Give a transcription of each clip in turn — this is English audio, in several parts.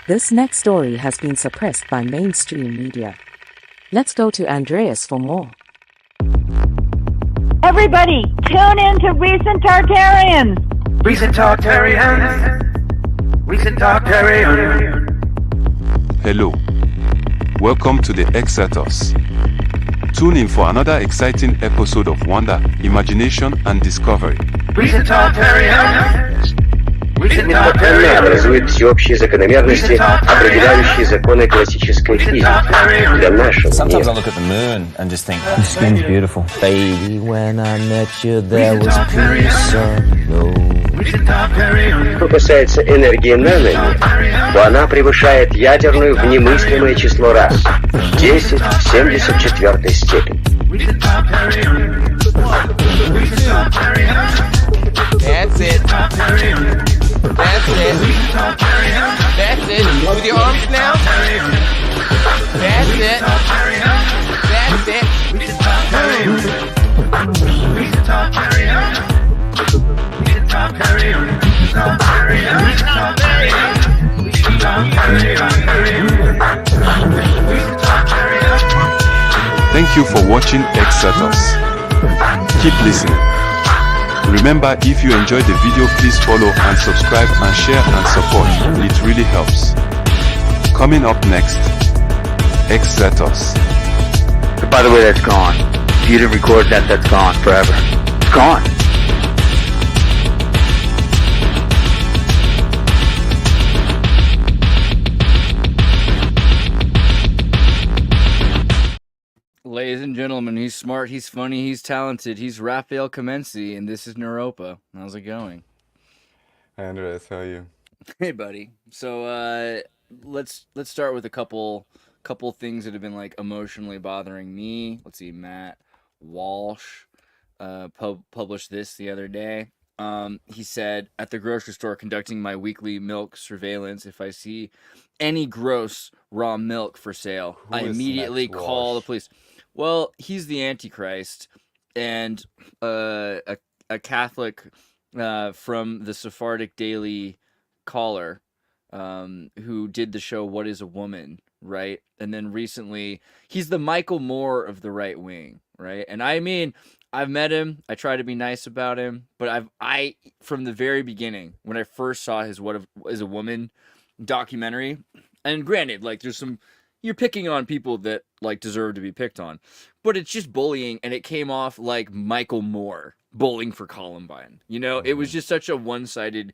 This next story has been suppressed by mainstream media. Let's go to Andreas for more. Everybody, tune in to Recent Tartarians. Recent Tartarians. Recent Tartarians. Hello. Welcome to the Xirtus. Tune in for another exciting episode of wonder, imagination, and discovery. Recent Tartarians. Она образует всеобщие закономерности, определяющие законы классической физики для нашего Sometimes I мира. look at the moon and just think, the skin's beautiful. Baby, when I met you, there was peace unknown. Что касается энергии наномер, то она превышает ядерную в немыслимое число раз, в 10 в 74 степени. That's it. That's it. That's it. With your arms now. That's it. That's it. Thank you for watching Xirtus. Keep listening. Remember, if you enjoyed the video, please follow and subscribe and share and support. It really helps. Coming up next, Xirtus. By the way, that's gone. If you didn't record that, that's gone forever. It's gone. Ladies and gentlemen, he's smart, he's funny, he's talented, he's Raphael Comenci, and this is Neuropa. How's it going? Hi Andreas, how are you? Hey, buddy. So, let's start with a couple things that have been like emotionally bothering me. Let's see, Matt Walsh published this the other day. He said, at the grocery store conducting my weekly milk surveillance, if I see any gross raw milk for sale, I immediately call the police. Well, he's the Antichrist and a Catholic from the Sephardic Daily Caller who did the show What is a Woman, right? And then recently, he's the Michael Moore of the right wing, right? And I mean, I've met him. I try to be nice about him, but I from the very beginning, when I first saw his What is a Woman documentary, and granted, like you're picking on people that like deserve to be picked on, but it's just bullying, and it came off like Michael Moore bullying for Columbine. You know, it was just such a one-sided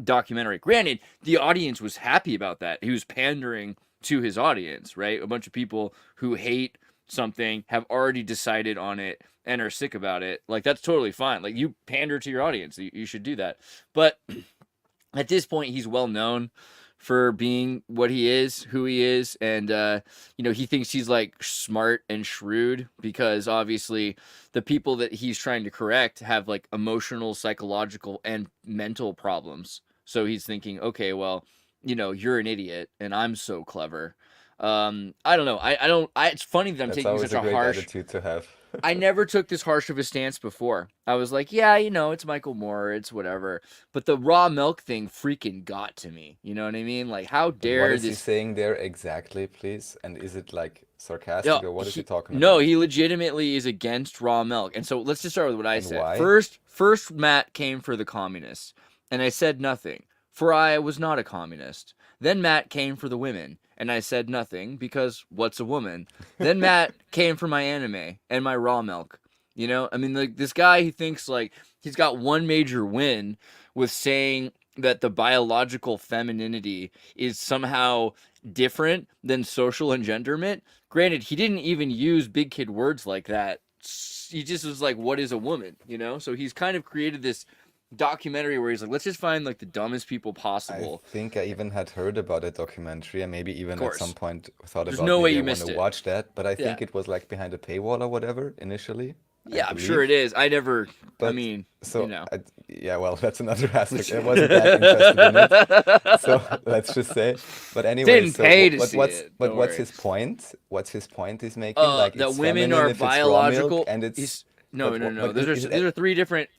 documentary. Granted, the audience was happy about that. He was pandering to his audience, right? A bunch of people who hate something have already decided on it and are sick about it. Like, that's totally fine. Like, you pander to your audience. You should do that. But at this point, he's well known for being what he is, who he is, and he thinks he's like smart and shrewd because obviously the people that he's trying to correct have like emotional, psychological, and mental problems. So he's thinking, okay, well, you're an idiot and I'm so clever. I don't know. It's funny that I'm taking such a harsh attitude to have. I never took this harsh of a stance before. I was like, yeah, it's Michael Moore, it's whatever. But the raw milk thing freaking got to me. You know what I mean? Like, how dare What is this? he saying there exactly, please? And is it like sarcastic or what is he talking about? No, he legitimately is against raw milk. And so let's just start with what I said. Why? First, Matt came for the communists, and I said nothing, for I was not a communist. Then Matt came for the women, and I said nothing, because what's a woman? Then Matt came for my anime and my raw milk. I mean, like, this guy, he thinks, like, he's got one major win with saying that the biological femininity is somehow different than social engenderment. Granted, he didn't even use big kid words like that. He just was like, what is a woman? So he's kind of created this documentary where he's like, let's just find like the dumbest people possible. I think I even had heard about a documentary and maybe even at some point thought There's about no way maybe you I missed want to it. watch that, but I think it was like behind a paywall or whatever initially. Yeah, I'm sure it is. I never, But, so, yeah, well, that's another aspect. I wasn't that interested in it. So let's just say. But anyway, Didn't pay to see what's it, but don't what's worry. his point? What's his point he's making? Like that it's women feminine are if it's raw milk biological. and it's No. but Those are three different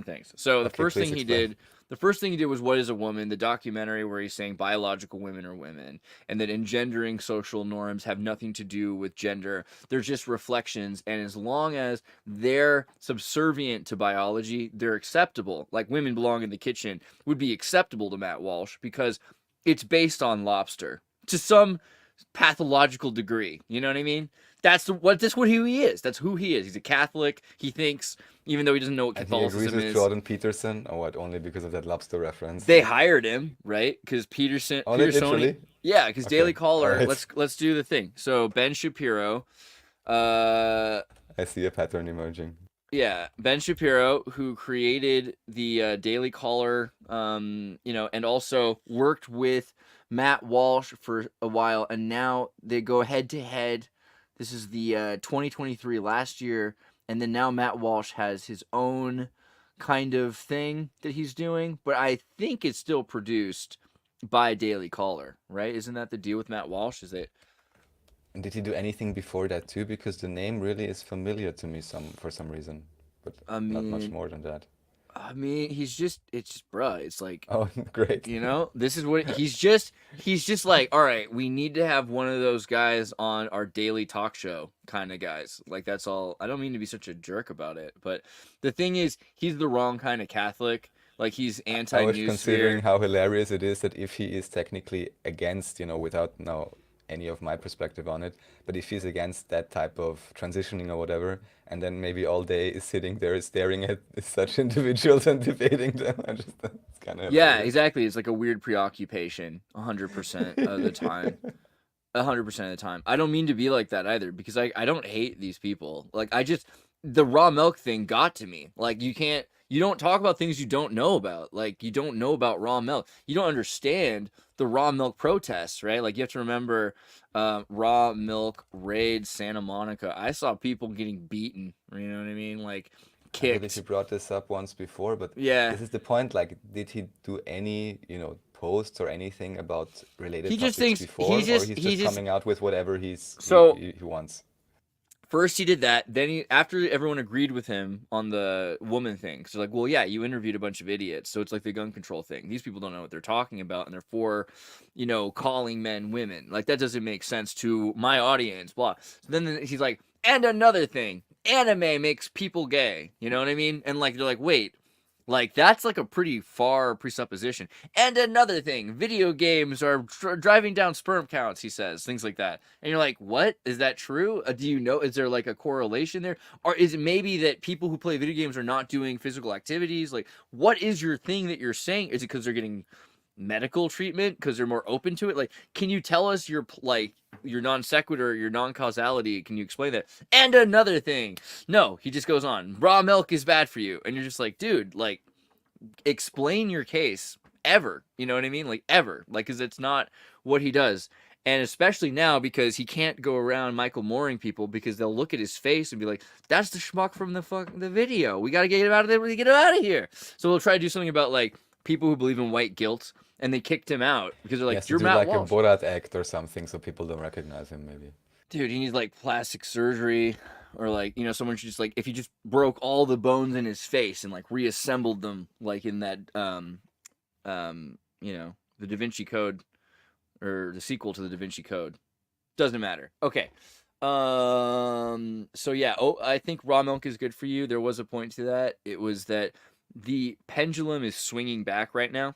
things. So the Okay, first please thing he explain. did The first thing he did was What is a Woman, the documentary where he's saying biological women are women, and that engendering social norms have nothing to do with gender. They're just reflections, and as long as they're subservient to biology, they're acceptable. Like women belong in the kitchen would be acceptable to Matt Walsh because it's based on lobster to some pathological degree. You know what I mean? That's what he is. That's who he is. He's a Catholic. He thinks, even though he doesn't know what Catholicism and he agrees with is. Jordan Peterson, or what? Only because of that lobster reference. They hired him, right? Because Peterson. Oh, literally? Yeah, because Okay. Daily Caller. Right. Let's do the thing. So Ben Shapiro. I see a pattern emerging. Yeah, Ben Shapiro, who created the Daily Caller, and also worked with Matt Walsh for a while, and now they go head to head. This is the 2023 last year, and then now Matt Walsh has his own kind of thing that he's doing, but I think it's still produced by Daily Caller, right? Isn't that the deal with Matt Walsh? Is it? And did he do anything before that too? Because the name really is familiar to me for some reason, but not much more than that. I mean, it's just, bruh, it's like, oh, great. This is what he's just like, all right, we need to have one of those guys on our daily talk show kind of guys. Like, that's all. I don't mean to be such a jerk about it, but the thing is, he's the wrong kind of Catholic. Like, he's anti-New I was considering how hilarious it is that if he is technically against, without any of my perspective on it, but if he's against that type of transitioning or whatever, and then maybe all day is sitting there staring at such individuals and debating them, it's kind of hilarious. Exactly. It's like a weird preoccupation 100% of the time. 100% of the time. I don't mean to be like that either, because I don't hate these people. Like, the raw milk thing got to me. Like, you don't talk about things you don't know about. Like, you don't know about raw milk. You don't understand the raw milk protests, right? Like, you have to remember raw milk raid Santa Monica. I saw people getting beaten, you know what I mean? Like, kicked. I believe he brought this up once before, but yeah, this is the point. Like, did he do any, posts or anything about related topics before, or he's just coming out with whatever he wants? First he did that, then after everyone agreed with him on the woman thing, because they're like, well, yeah, you interviewed a bunch of idiots, so it's like the gun control thing. These people don't know what they're talking about, and they're for, calling men women. Like, that doesn't make sense to my audience, blah. So then he's like, and another thing, anime makes people gay. You know what I mean? And, like, they're like, wait. Like, that's, like, a pretty far presupposition. And another thing, video games are driving down sperm counts, he says. Things like that. And you're like, what? Is that true? Do you know? Is there, like, a correlation there? Or is it maybe that people who play video games are not doing physical activities? Like, what is your thing that you're saying? Is it because they're getting medical treatment? Because they're more open to it? Like, can you tell us your non sequitur, your non causality? Can you explain that? And another thing, no, he just goes on. Raw milk is bad for you, and you're just like, dude, like, explain your case ever. You know what I mean? Like, ever, like, because it's not what he does, and especially now because he can't go around Michael Mooring people because they'll look at his face and be like, that's the schmuck from the video. We got to get him out of there. Get him out of here. So we'll try to do something about like people who believe in white guilt. And they kicked him out because they're like, you're Matt Walsh. Like a Borat act or something so people don't recognize him, maybe. Dude, he needs like plastic surgery, or like, someone should just like, if he just broke all the bones in his face and like reassembled them like in that, the Da Vinci Code, or the sequel to the Da Vinci Code. Doesn't matter. Okay. So yeah, I think raw milk is good for you. There was a point to that. It was that the pendulum is swinging back right now.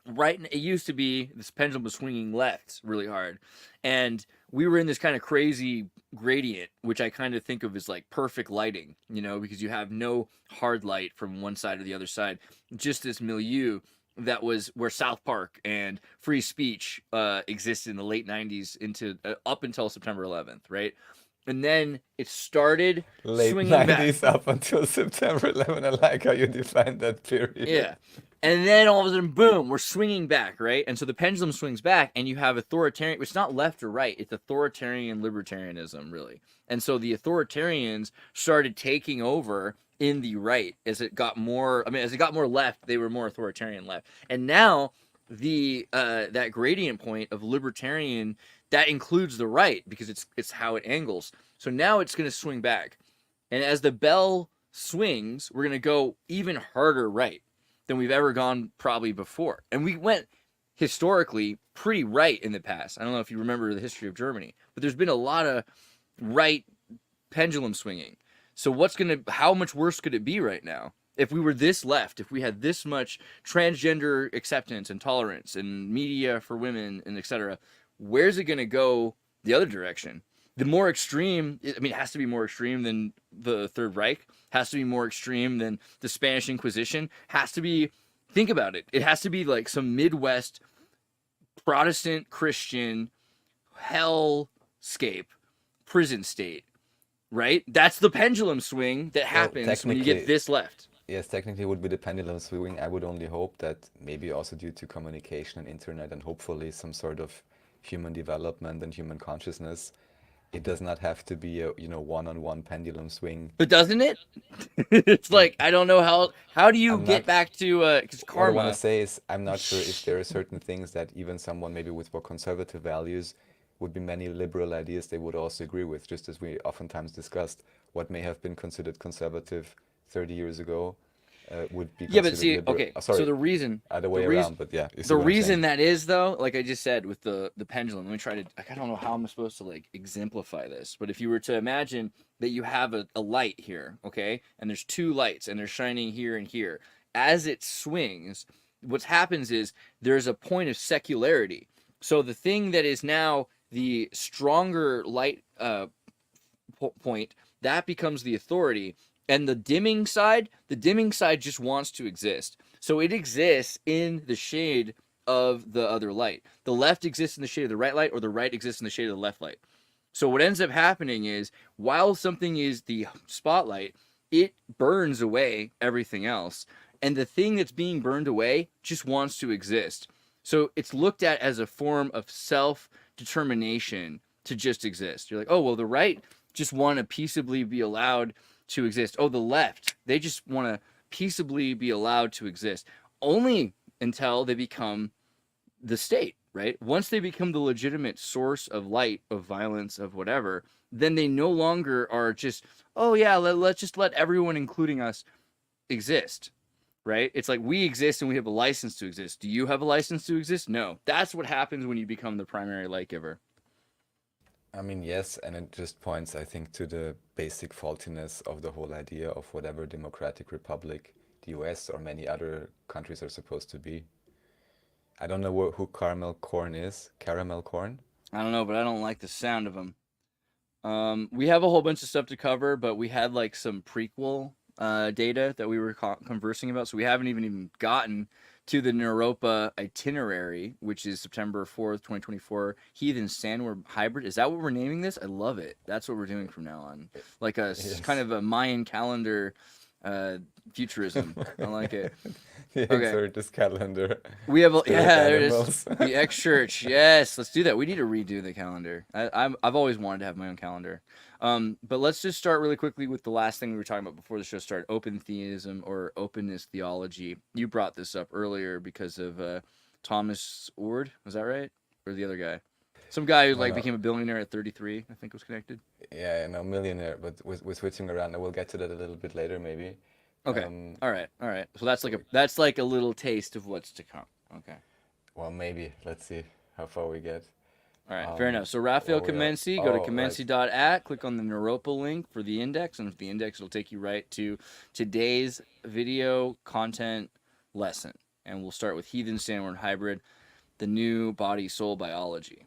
It used to be this pendulum was swinging left really hard, and we were in this kind of crazy gradient, which I kind of think of as like perfect lighting, because you have no hard light from one side or the other side, just this milieu that was where South Park and free speech existed in the late 90s into up until September 11th, right? And then it started swinging back. Late 90s up until September 11th. I like how you define that period. Yeah. And then all of a sudden, boom, we're swinging back, right? And so the pendulum swings back, and you have authoritarian, it's not left or right, it's authoritarian libertarianism, really. And so the authoritarians started taking over in the right as it got more left, they were more authoritarian left. And now that gradient point of libertarian, that includes the right because it's how it angles. So now it's going to swing back. And as the bell swings, we're going to go even harder right. than we've ever gone probably before. And we went historically pretty right in the past. I don't know if you remember the history of Germany, but there's been a lot of right pendulum swinging. So how much worse could it be right now? If we were this left, if we had this much transgender acceptance and tolerance and media for women and etc., where's it going to go the other direction? The more extreme, I mean, it has to be more extreme than the Third Reich, has to be more extreme than the Spanish Inquisition, has to be, think about it, it has to be like some Midwest Protestant Christian hellscape prison state, right? That's the pendulum swing that happens when you get this left. Yes, technically it would be the pendulum swing. I would only hope that maybe also due to communication and internet and hopefully some sort of human development and human consciousness, it does not have to be a one-on-one pendulum swing. But doesn't it? It's like, I don't know how do you get back to because karma. What I want to say is I'm not sure if there are certain things that even someone maybe with more conservative values would be many liberal ideas they would also agree with, just as we oftentimes discussed what may have been considered conservative 30 years ago would be but see, liberal. okay, Sorry, so the reason other way around, but yeah, the reason that is though, like I just said with the pendulum, let me try to, I don't know how I'm supposed to like exemplify this, but if you were to imagine that you have a light here, okay, and there's two lights and they're shining here and here, as it swings, what happens is there's a point of secularity. So the thing that is now the stronger light point, that becomes the authority. And the dimming side just wants to exist. So it exists in the shade of the other light. The left exists in the shade of the right light, or the right exists in the shade of the left light. So what ends up happening is, while something is the spotlight, it burns away everything else. And the thing that's being burned away just wants to exist. So it's looked at as a form of self-determination to just exist. You're like, oh, well, the right just want to peaceably be allowed to exist. Oh, the left, they just want to peaceably be allowed to exist. Only until they become the state, right? Once they become the legitimate source of light, of violence, of whatever, then they no longer are just, oh yeah, let's just let everyone, including us, exist, right? It's like we exist and we have a license to exist. Do you have a license to exist? No. That's what happens when you become the primary light giver. I mean, yes, and it just points, I think, to the basic faultiness of the whole idea of whatever democratic republic the US or many other countries are supposed to be. I don't know who Caramel Corn is. Caramel Corn? I don't know, but I don't like the sound of them. We have a whole bunch of stuff to cover, but we had like some prequel data that we were conversing about, so we haven't even gotten to the Neuropa itinerary, which is September 4th, 2024, Heathen Sandworm hybrid. Is that what we're naming this? I love it. That's what we're doing from now on. Like a kind of a Mayan calendar futurism. I like it. The Xirtus calendar. We have there it is. The X Church. Yes, let's do that. We need to redo the calendar. I've always wanted to have my own calendar. But let's just start really quickly with the last thing we were talking about before the show started: open theism or openness theology. You brought this up earlier because of Thomas Ord. Was that right? Or the other guy? Some guy who became a billionaire at 33, I think was connected. Yeah, no, millionaire, but we're switching around. We'll get to that a little bit later, maybe. Okay. All right. So that's like a little taste of what's to come. Okay. Well, maybe. Let's see how far we get. All right, fair enough. So Raphael Comenci, go to Comenci.at, click on the Neuropa link for the index, and the index will take you right to today's video content lesson. And we'll start with Heathen Sandworm Hybrid, the new body-soul biology.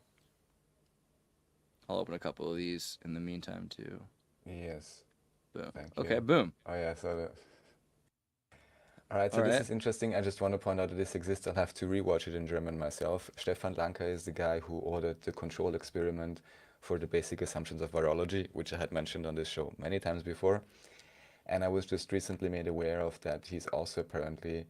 I'll open a couple of these in the meantime, too. Yes. Boom. Okay, boom. Oh, yeah, I saw that. All right, so this is interesting. I just want to point out that this exists. I'll have to rewatch it in German myself. Stefan Lanka is the guy who ordered the control experiment for the basic assumptions of virology, which I had mentioned on this show many times before. And I was just recently made aware of that he's also apparently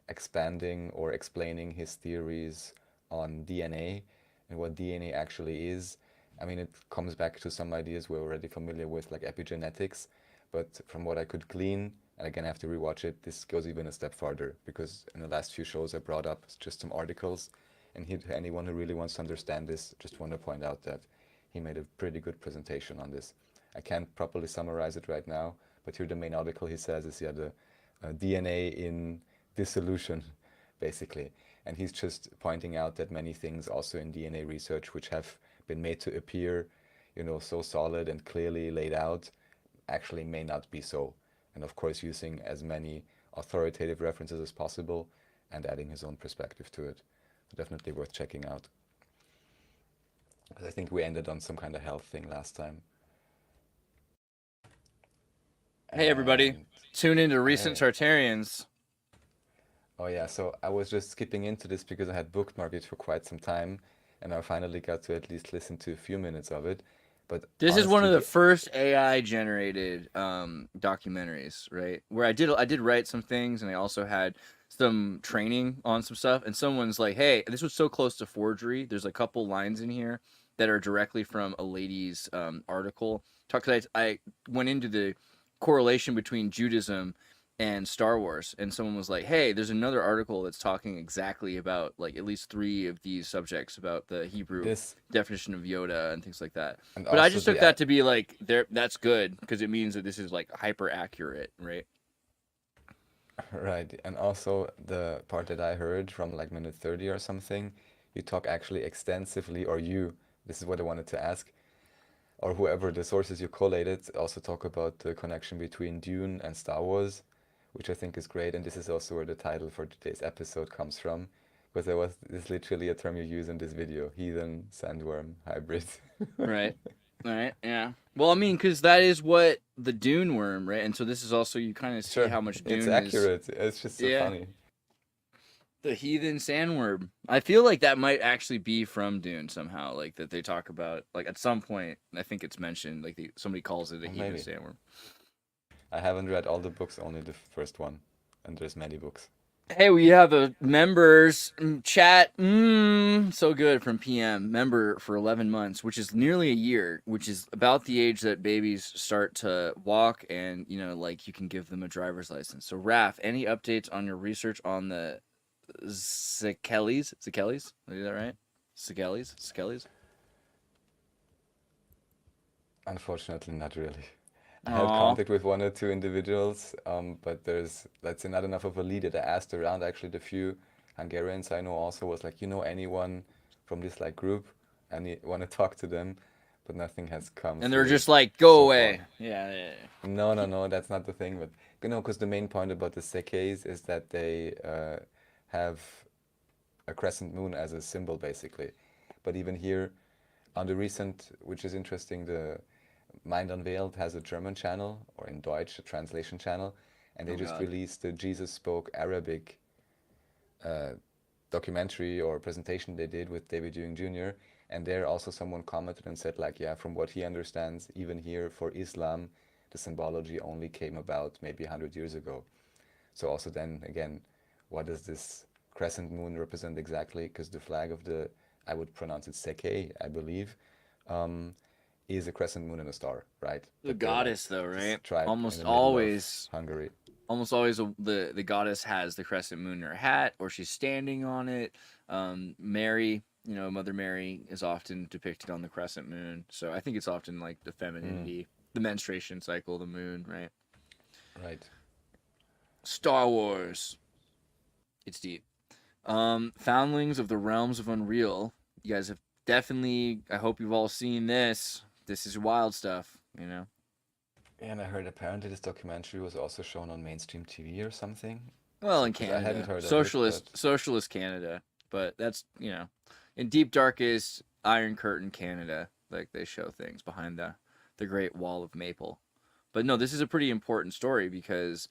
expanding or explaining his theories on DNA and what DNA actually is. I mean, it comes back to some ideas we're already familiar with, like epigenetics. But from what I could glean, and again, I have to rewatch it, this goes even a step farther, because in the last few shows I brought up just some articles, and anyone who really wants to understand this, just want to point out that he made a pretty good presentation on this. I can't properly summarize it right now, but here the main article he says is, the DNA in dissolution, basically. And he's just pointing out that many things also in DNA research, which have been made to appear, so solid and clearly laid out, actually may not be so. And of course, using as many authoritative references as possible and adding his own perspective to it. Definitely worth checking out. Because I think we ended on some kind of health thing last time. Hey, everybody. Tune into Recent Tartarians. Oh, yeah. So I was just skipping into this because I had bookmarked it for quite some time. And I finally got to at least listen to a few minutes of it. But this honestly, is one of the first AI-generated documentaries, right? Where I did write some things, and I also had some training on some stuff. And someone's like, "Hey, this was so close to forgery. There's a couple lines in here that are directly from a lady's article." Because I went into the correlation between Judaism and Star Wars, and someone was like, "Hey, there's another article that's talking exactly about like at least 3 of these subjects about the Hebrew definition of Yoda and things like that." But I just took that to be like, that's good because it means that this is like hyper accurate, right? Right, and also the part that I heard from like minute 30 or something, you talk actually extensively, or this is what I wanted to ask, or whoever the sources you collated also talk about the connection between Dune and Star Wars, which I think is great. And this is also where the title for today's episode comes from, because this literally a term you use in this video: heathen, sandworm, hybrid. Right. Yeah. Well, I mean, because that is what the Dune worm, right? And so this is also, you kind of see how much Dune is. It's accurate. It's just so funny. The heathen sandworm. I feel like that might actually be from Dune somehow, like that they talk about, like at some point, I think it's mentioned, like somebody calls it a heathen sandworm. I haven't read all the books, only the first one, and there's many books. Hey, we have a members chat. So good from PM. Member for 11 months, which is nearly a year, which is about the age that babies start to walk and, like you can give them a driver's license. So, Raf, any updates on your research on the SOQUELs? Did I do that right? SOQUELs? Unfortunately, not really. I had contact with 1 or 2 individuals, but that's not enough of a lead. That I asked around. Actually, the few Hungarians I know also was like, anyone from this like group? I want to talk to them, but nothing has come. And they're just like, go away. Yeah. No, that's not the thing. But because the main point about the SOQUELs is that they have a crescent moon as a symbol, basically. But even here, on the recent, which is interesting, the Mind Unveiled has a German channel, or in Deutsch, a translation channel, and they released the Jesus Spoke Arabic documentary or presentation they did with David Ewing Jr. And there also someone commented and said, like, yeah, from what he understands, even here for Islam, the symbology only came about maybe 100 years ago. So also then, again, what does this crescent moon represent exactly? Because the flag of I would pronounce it Seke, I believe, is a crescent moon and a star, right? The goddess, though, right? Almost always Hungary. Almost always the goddess has the crescent moon in her hat, or she's standing on it. Mary, Mother Mary is often depicted on the crescent moon. So I think it's often like the femininity, the menstruation cycle, the moon, right? Right. Star Wars. It's deep. Foundlings of the Realms of Unreal. You guys have definitely, I hope you've all seen this. This is wild stuff, Yeah, and I heard apparently this documentary was also shown on mainstream TV or something. Well, in Canada. I hadn't heard Socialist Canada. But that's, in deep, darkest Iron Curtain Canada, like they show things behind the Great Wall of Maple. But no, this is a pretty important story because,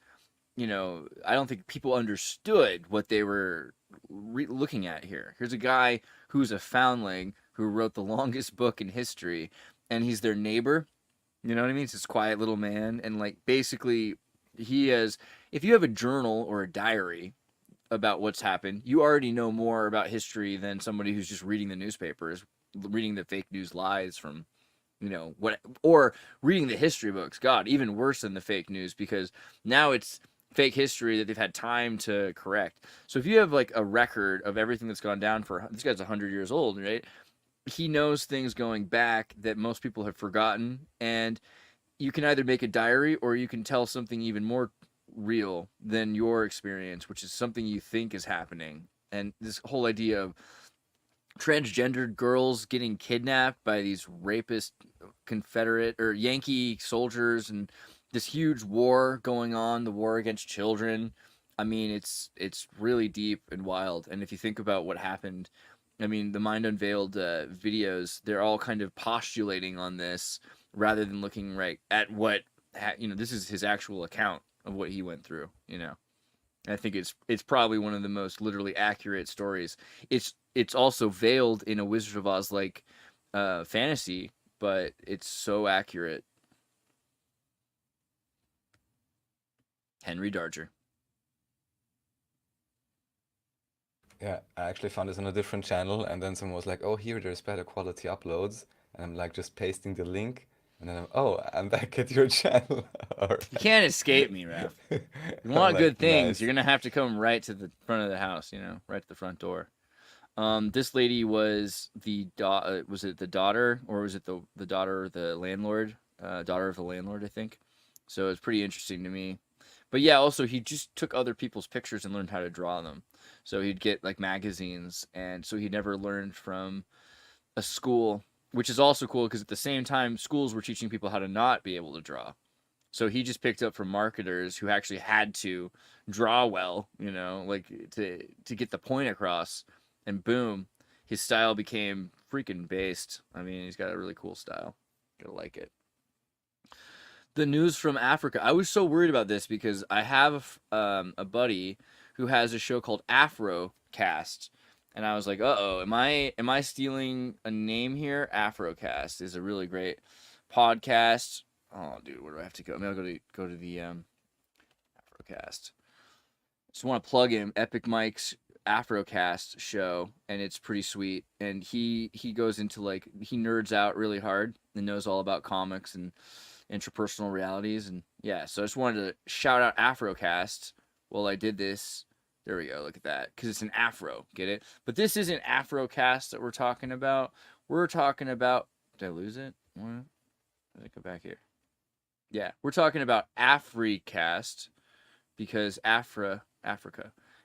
I don't think people understood what they were looking at here. Here's a guy who's a foundling who wrote the longest book in history, and he's their neighbor. You know what I mean? It's this quiet little man, and like basically if you have a journal or a diary about what's happened, you already know more about history than somebody who's just reading the newspapers, reading the fake news lies from, or reading the history books. God, even worse than the fake news, because now it's fake history that they've had time to correct. So if you have like a record of everything that's gone down this guy's 100 years old, right? He knows things going back that most people have forgotten, and you can either make a diary or you can tell something even more real than your experience, which is something you think is happening. And this whole idea of transgendered girls getting kidnapped by these rapist Confederate or Yankee soldiers, and this huge war going on, the war against children. I mean, it's really deep and wild. And if you think about what happened, I mean, the Mind Unveiled videos, they're all kind of postulating on this rather than looking right at what, this is his actual account of what he went through, I think it's probably one of the most literally accurate stories. It's also veiled in a Wizard of Oz like fantasy, but it's so accurate. Henry Darger. Yeah, I actually found this on a different channel, and then someone was like, "Oh, here there's better quality uploads," and I'm like just pasting the link, and then I'm back at your channel. You can't escape me, Raph. You want good things, you're gonna have to come right to the front of the house, right to the front door. This lady was was it the daughter, or was it the daughter of the landlord? Daughter of the landlord, I think. So it's pretty interesting to me. But yeah, also he just took other people's pictures and learned how to draw them. So he'd get like magazines, and so he never learned from a school, which is also cool because at the same time schools were teaching people how to not be able to draw. So he just picked up from marketers who actually had to draw well, like to get the point across, and boom, his style became freaking based. I mean, he's got a really cool style. Gotta like it. The news from Africa. I was so worried about this because I have a buddy who has a show called Afrocast, and I was like, "Uh-oh, am I stealing a name here?" Afrocast is a really great podcast. Oh, dude, where do I have to go? Maybe I'll go to the Afrocast. Just want to plug in Epic Mike's Afrocast show, and it's pretty sweet. And he goes into he nerds out really hard and knows all about comics and interpersonal realities, and yeah, so I just wanted to shout out Afrocast while I did this. There we go, look at that, because it's an Afro, get it? But this isn't Afrocast that we're talking about. We're talking about, did I lose it? What? Did I go back here? Yeah, we're talking about Africast, because Africa.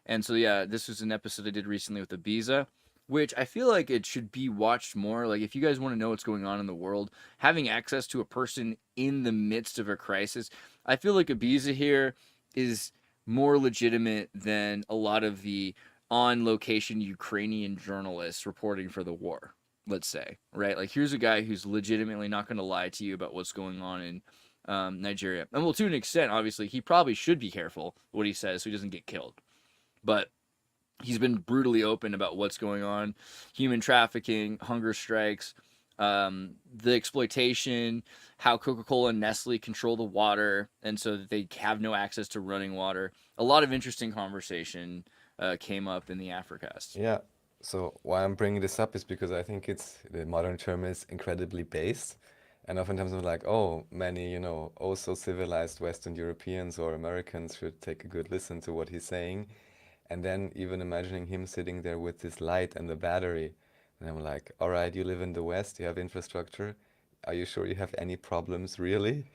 And so yeah, this was an episode I did recently with Ibiza, which I feel like it should be watched more. Like, if you guys want to know what's going on in the world, having access to a person in the midst of a crisis, I feel like Ibiza here is more legitimate than a lot of the on-location Ukrainian journalists reporting for the war, let's say, right? Like, here's a guy who's legitimately not going to lie to you about what's going on in Nigeria. And well, to an extent, obviously, he probably should be careful what he says so he doesn't get killed. But he's been brutally open about what's going on. Human trafficking, hunger strikes, the exploitation, how Coca-Cola and Nestle control the water, and so that they have no access to running water. A lot of interesting conversation came up in the Africast. Yeah, so why I'm bringing this up is because I think the modern term is incredibly based. And oftentimes I'm like, oh, many, also civilized Western Europeans or Americans should take a good listen to what he's saying. And then even imagining him sitting there with this light and the battery. And I'm like, all right, you live in the West, you have infrastructure. Are you sure you have any problems, really?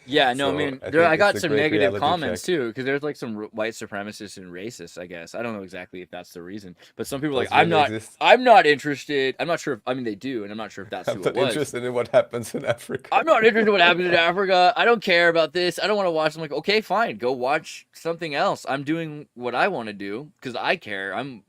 Yeah, no, So I mean, I I think got it's a some great negative reality comments check. too, because there's like some white supremacists and racists, I guess. I don't know exactly if that's the reason, but some people are like, Does really exist? I'm not interested. I'm not sure if, I mean, they do, and I'm not sure if that's I'm who not it was. interested in what happens in Africa. I'm not interested in what happens in Africa. I don't care about this. I don't want to watch. I'm like, okay, fine, go watch something else. I'm doing what I want to do because I care. I'm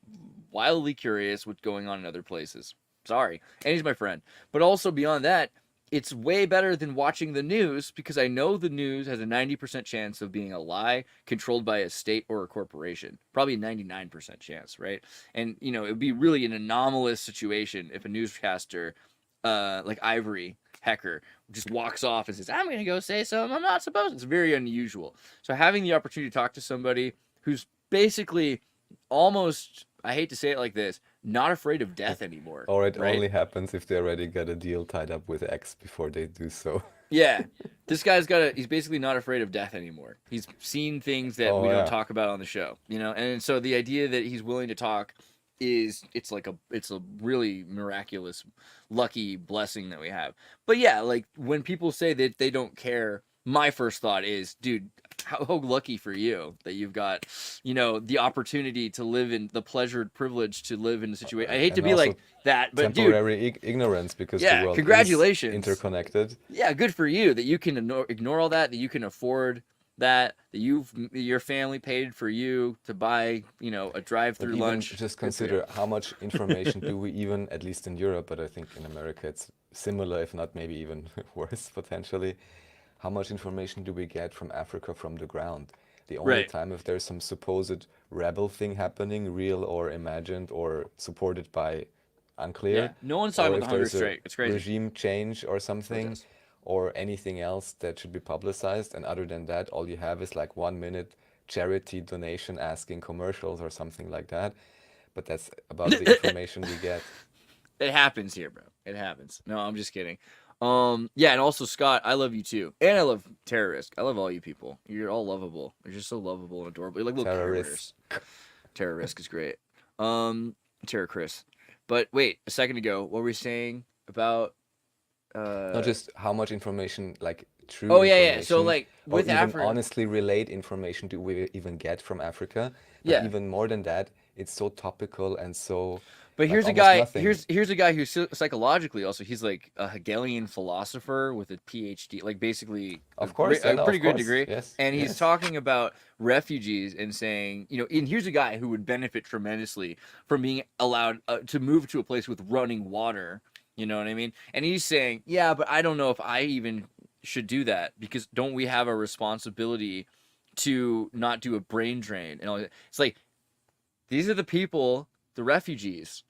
wildly curious what's going on in other places. Sorry. And he's my friend. But also beyond that, it's way better than watching the news because I know the news has a 90% chance of being a lie controlled by a state or a corporation. Probably a 99% chance, right? And, it would be really an anomalous situation if a newscaster, like Ivory Hecker, just walks off and says, I'm going to go say something I'm not supposed to. It's very unusual. So having the opportunity to talk to somebody who's basically almost, I hate to say it like this, not afraid of death anymore. Or it right? only happens if they already got a deal tied up with X before they do so. Yeah, this guy's he's basically not afraid of death anymore. He's seen things that we don't talk about on the show, and so the idea that he's willing to talk it's a really miraculous, lucky blessing that we have. But yeah, like when people say that they don't care, my first thought is, dude, how lucky for you that you've got, the opportunity to live in the pleasured privilege to live in a situation. I hate to be like that, but temporary ignorance because the world congratulations. is interconnected. Yeah, good for you that you can ignore all that you can afford that your family paid for you to buy, a drive-through lunch. Just consider how much information do we even, at least in Europe, but I think in America it's similar, if not maybe even worse potentially. How much information do we get from Africa from the ground? The only time if there's some supposed rebel thing happening, real or imagined or supported by unclear. Yeah, no one's talking about the hunger strike. It's crazy. Regime change or something, or anything else that should be publicized. And other than that, all you have is like 1 minute charity donation asking commercials or something like that. But that's about the information we get. It happens here, bro. It happens. No, I'm just kidding. Yeah, and also Scott, I love you too, and I love Terrorist. I love all you people. You're all lovable. You're just so lovable and adorable. You're like little characters. Terrorist is great. Terror Chris. But wait, a second ago, what were we saying about? Not just how much information, like true. Oh yeah. So like with Africa, honestly relate information do we even get from Africa? But even more than that, it's so topical and so. But here's a guy. Here's a guy who's psychologically also. He's like a Hegelian philosopher with a PhD, like basically a pretty good degree. Yes, and he's talking about refugees and saying, and here's a guy who would benefit tremendously from being allowed to move to a place with running water. You know what I mean? And he's saying, yeah, but I don't know if I even should do that because don't we have a responsibility to not do a brain drain? And it's like these are the people, the refugees.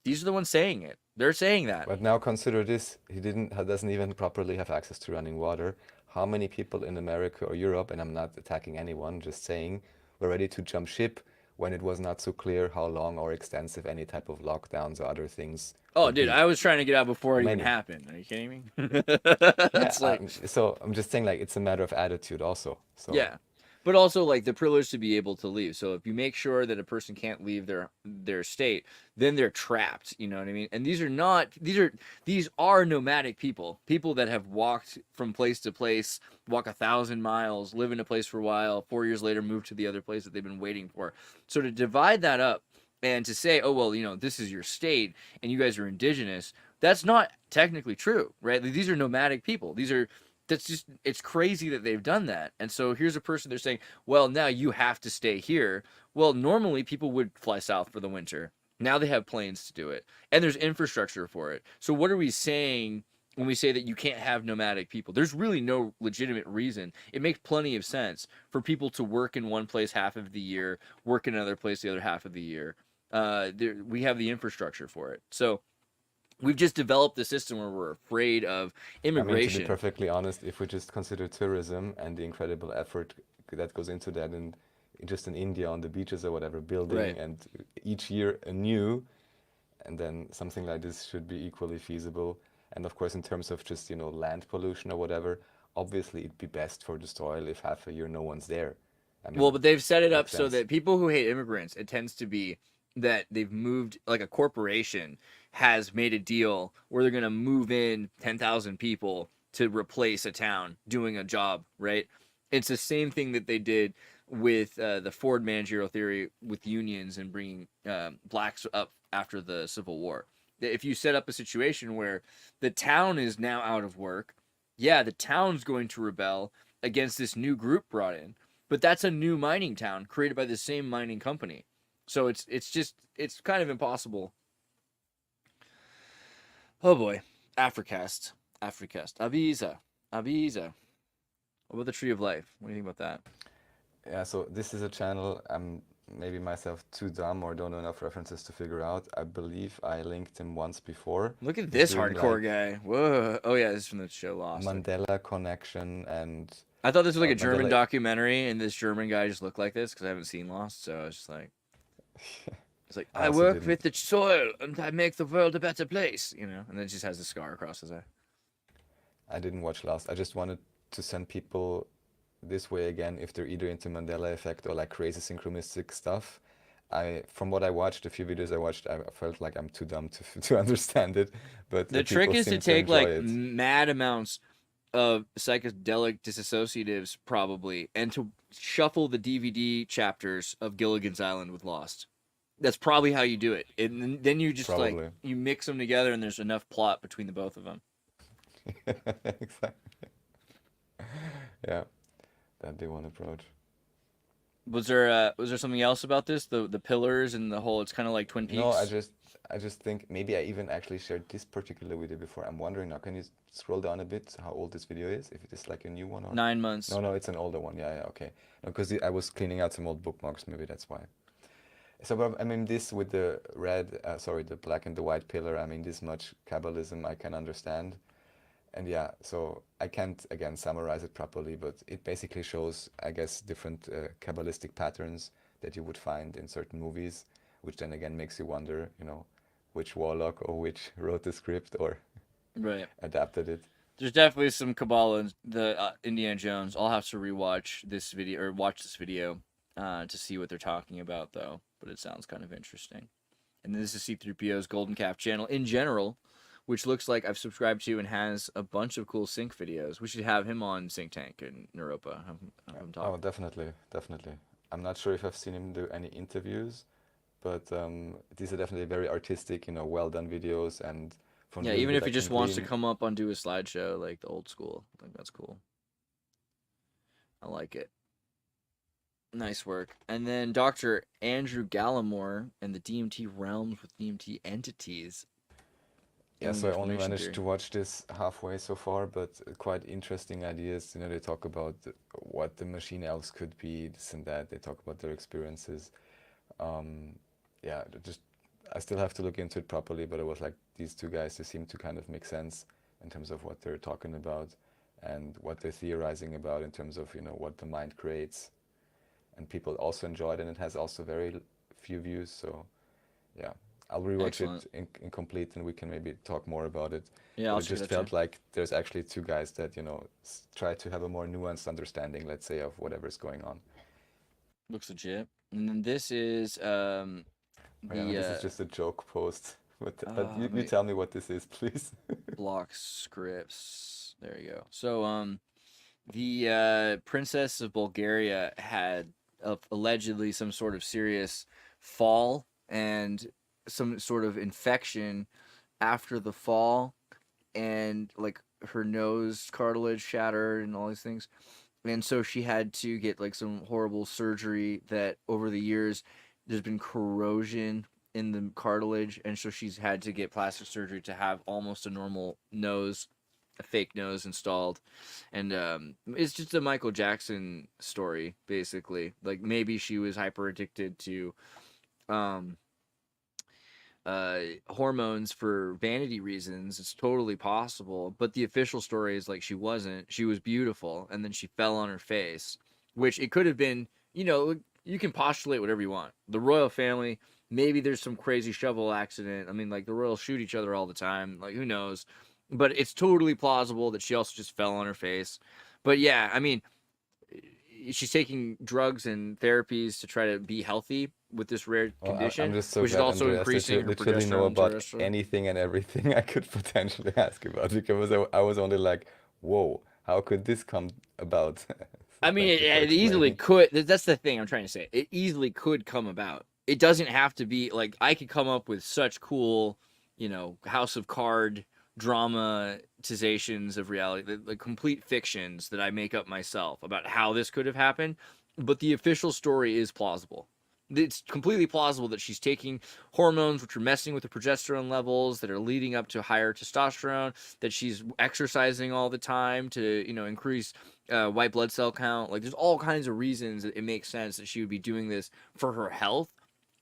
These are the ones saying it. They're saying that. But now consider this: he doesn't even properly have access to running water. How many people in America or Europe, and I'm not attacking anyone, just saying, were ready to jump ship when it was not so clear how long or extensive any type of lockdowns or other things. Oh, dude, I was trying to get out before it even happened. Are you kidding me? So I'm just saying, like, it's a matter of attitude also. So. Yeah. But also, like, the privilege to be able to leave. So if you make sure that a person can't leave their state, then they're trapped. You know what I mean? And these are nomadic people that have walked from place to place, walk 1,000 miles, live in a place for a while, 4 years later move to the other place that they've been waiting for. So to divide that up and to say, oh, well, this is your state and you guys are indigenous, that's not technically true, right? Like, these are nomadic people. It's crazy that they've done that. And so here's a person, they're saying, well, now you have to stay here. Well, normally people would fly south for the winter. Now they have planes to do it. And there's infrastructure for it. So what are we saying when we say that you can't have nomadic people? There's really no legitimate reason. It makes plenty of sense for people to work in one place half of the year, work in another place the other half of the year. We have the infrastructure for it. So we've just developed the system where we're afraid of immigration. To be perfectly honest, if we just consider tourism and the incredible effort that goes into that, and just in India on the beaches or whatever, building and each year anew, and then something like this should be equally feasible. And of course, in terms of just land pollution or whatever, obviously it'd be best for the soil if half a year no one's there. Well, but they've set it up so that people who hate immigrants, it tends to be that they've moved, like a corporation has made a deal where they're going to move in 10,000 people to replace a town doing a job, right? It's the same thing that they did with the Ford managerial theory with unions and bringing blacks up after the Civil War. If you set up a situation where the town is now out of work, the town's going to rebel against this new group brought in, but that's a new mining town created by the same mining company. So it's kind of impossible. Oh boy, Africast. Avisa. What about the Tree of Life? What do you think about that? Yeah, so this is a channel I'm maybe myself too dumb or don't know enough references to figure out. I believe I linked him once before. Look at this hardcore guy. Whoa. Oh yeah, this is from the show Lost. Mandela Connection and... I thought this was like a German documentary and this German guy just looked like this because I haven't seen Lost, so I was just like... It's like, I work with the soil and I make the world a better place, and then it just has a scar across his eye. I didn't watch Lost. I just wanted to send people this way again if they're either into Mandela effect or like crazy synchronistic stuff. From what I watched, a few videos I watched, I felt like I'm too dumb to understand it. But the trick is to take like mad amounts of psychedelic disassociatives probably and to shuffle the DVD chapters of Gilligan's Island with Lost. That's probably how you do it. And then you just Probably. like you mix them together, and there's enough plot between the both of them. Exactly. Yeah, that'd be one approach. Was there something else about this? The pillars and the whole. It's kind of like Twin Peaks. No, I just think maybe I even actually shared this particular video before. I'm wondering now, can you scroll down a bit how old this video is? If it is like a new one or 9 months. No, it's an older one. Yeah, okay. No, because I was cleaning out some old bookmarks. Maybe that's why. So, but, I mean, this with the the black and the white pillar. I mean, this much Kabbalism I can understand. And yeah, so I can't, again, summarize it properly, but it basically shows, I guess, different Kabbalistic patterns that you would find in certain movies, which then again makes you wonder, which warlock or which wrote the script or right. adapted it. There's definitely some Kabbalah in the Indiana Jones. I'll have to rewatch this video or watch this video to see what they're talking about, though. But it sounds kind of interesting. And this is C3PO's Golden Calf channel in general, which looks like I've subscribed to and has a bunch of cool sync videos. We should have him on Sync Tank and Neuropa. Have him talk. Oh, definitely. I'm not sure if I've seen him do any interviews, but these are definitely very artistic, well done videos. And from yeah, even if he just wants to come up and do a slideshow like the old school, I think that's cool. I like it. Nice work. And then Dr. Andrew Gallimore and the DMT realms with DMT entities. Yeah, so I only managed to watch this halfway so far, but quite interesting ideas. They talk about what the machine elves could be, this and that. They talk about their experiences. Yeah, I still have to look into it properly, but it was like these two guys, they seem to kind of make sense in terms of what they're talking about and what they're theorizing about in terms of, what the mind creates. And people also enjoy it, and it has also very few views, so yeah. I'll rewatch it incomplete, and we can maybe talk more about it. Yeah, it just felt like there's actually two guys that try to have a more nuanced understanding, let's say, of whatever's going on. Looks legit. And then this is this is just a joke post. But you tell me what this is, please. Block scripts. There you go. So the Princess of Bulgaria had allegedly some sort of serious fall and some sort of infection after the fall, and like her nose cartilage shattered and all these things, and so she had to get like some horrible surgery that over the years there's been corrosion in the cartilage, and so she's had to get plastic surgery to have almost a normal nose, a fake nose installed. And it's just a Michael Jackson story, basically. Like maybe she was hyper addicted to hormones for vanity reasons. It's totally possible, but the official story is like she wasn't. She was beautiful, and then she fell on her face, which it could have been. You can postulate whatever you want. The royal family, maybe there's some crazy shovel accident. I mean, like the royals shoot each other all the time. Like who knows? But it's totally plausible that she also just fell on her face. But yeah, I mean, she's taking drugs and therapies to try to be healthy with this rare condition, I'm just so which is glad, also Andreas, increasing her that you literally know about anything and everything I could potentially ask about, because I was only like, whoa, how could this come about? I mean, it easily could. That's the thing I'm trying to say. It easily could come about. It doesn't have to be like I could come up with such cool, House of Card dramatizations of reality, the complete fictions that I make up myself about how this could have happened. But the official story is plausible. It's completely plausible that she's taking hormones which are messing with the progesterone levels that are leading up to higher testosterone, that she's exercising all the time to, increase white blood cell count. Like there's all kinds of reasons that it makes sense that she would be doing this for her health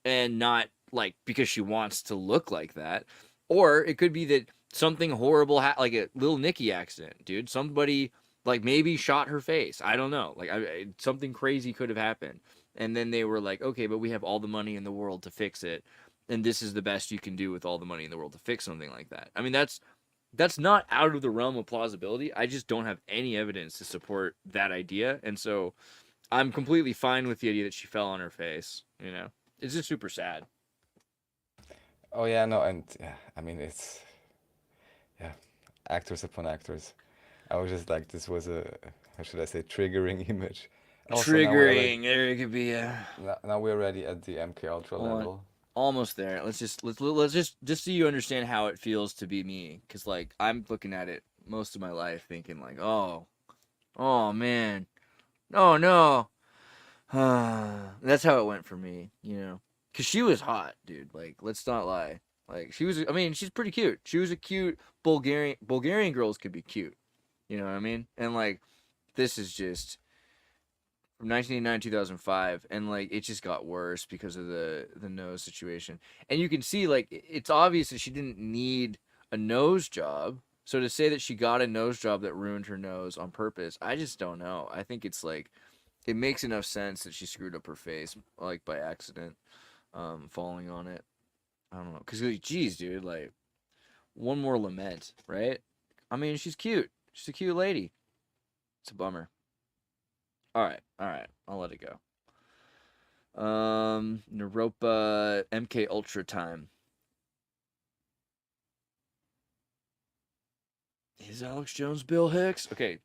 and not like because she wants to look like that. Or it could be that something horrible, like a little Nikki accident, dude. Somebody like maybe shot her face. I don't know. Like something crazy could have happened. And then they were like, okay, but we have all the money in the world to fix it. And this is the best you can do with all the money in the world to fix something like that. I mean, that's not out of the realm of plausibility. I just don't have any evidence to support that idea. And so I'm completely fine with the idea that she fell on her face. It's just super sad. Oh, yeah, no. And yeah, I mean, it's, yeah, actors upon actors. I was just like, this was a, how should I say, triggering image. Also, now we're triggering. There could be a now we're already at the MK Ultra Hold on. level. almost there. Let's just so you understand how it feels to be me, because like I'm looking at it most of my life thinking like, oh man, oh no. That's how it went for me, you know. Cause she was hot, dude. Like, let's not lie. Like, she was. I mean, she's pretty cute. She was a cute Bulgarian girls could be cute. You know what I mean? And like, this is just from 1989 2005, and like it just got worse because of the nose situation. And you can see like it's obvious that she didn't need a nose job. So to say that she got a nose job that ruined her nose on purpose, I just don't know. I think it's like it makes enough sense that she screwed up her face like by accident, falling on it. I don't know, cause like, geez, dude, like one more lament, right? I mean, she's cute. She's a cute lady. It's a bummer. All right, I'll let it go. Neuropa MK Ultra time. Is Alex Jones Bill Hicks? Okay,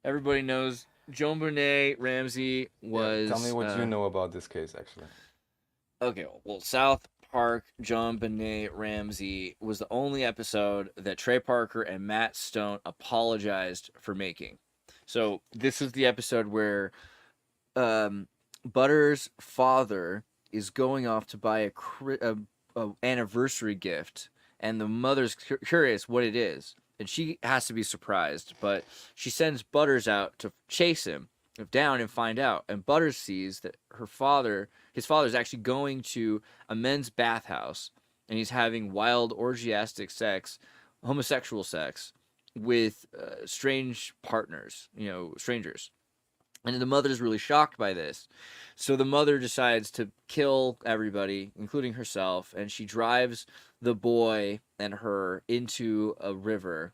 everybody knows JonBenet Ramsey was. Tell me what you know about this case, actually. Okay, well, South Park JonBenet Ramsey was the only episode that Trey Parker and Matt Stone apologized for making. So this is the episode where Butter's father is going off to buy a anniversary gift, and the mother's curious what it is, and she has to be surprised, but she sends Butters out to chase him down and find out. And Butters sees that his father is actually going to a men's bathhouse, and he's having wild orgiastic sex, homosexual sex, with strange partners, strangers. And the mother's really shocked by this. So the mother decides to kill everybody, including herself, and she drives the boy and her into a river.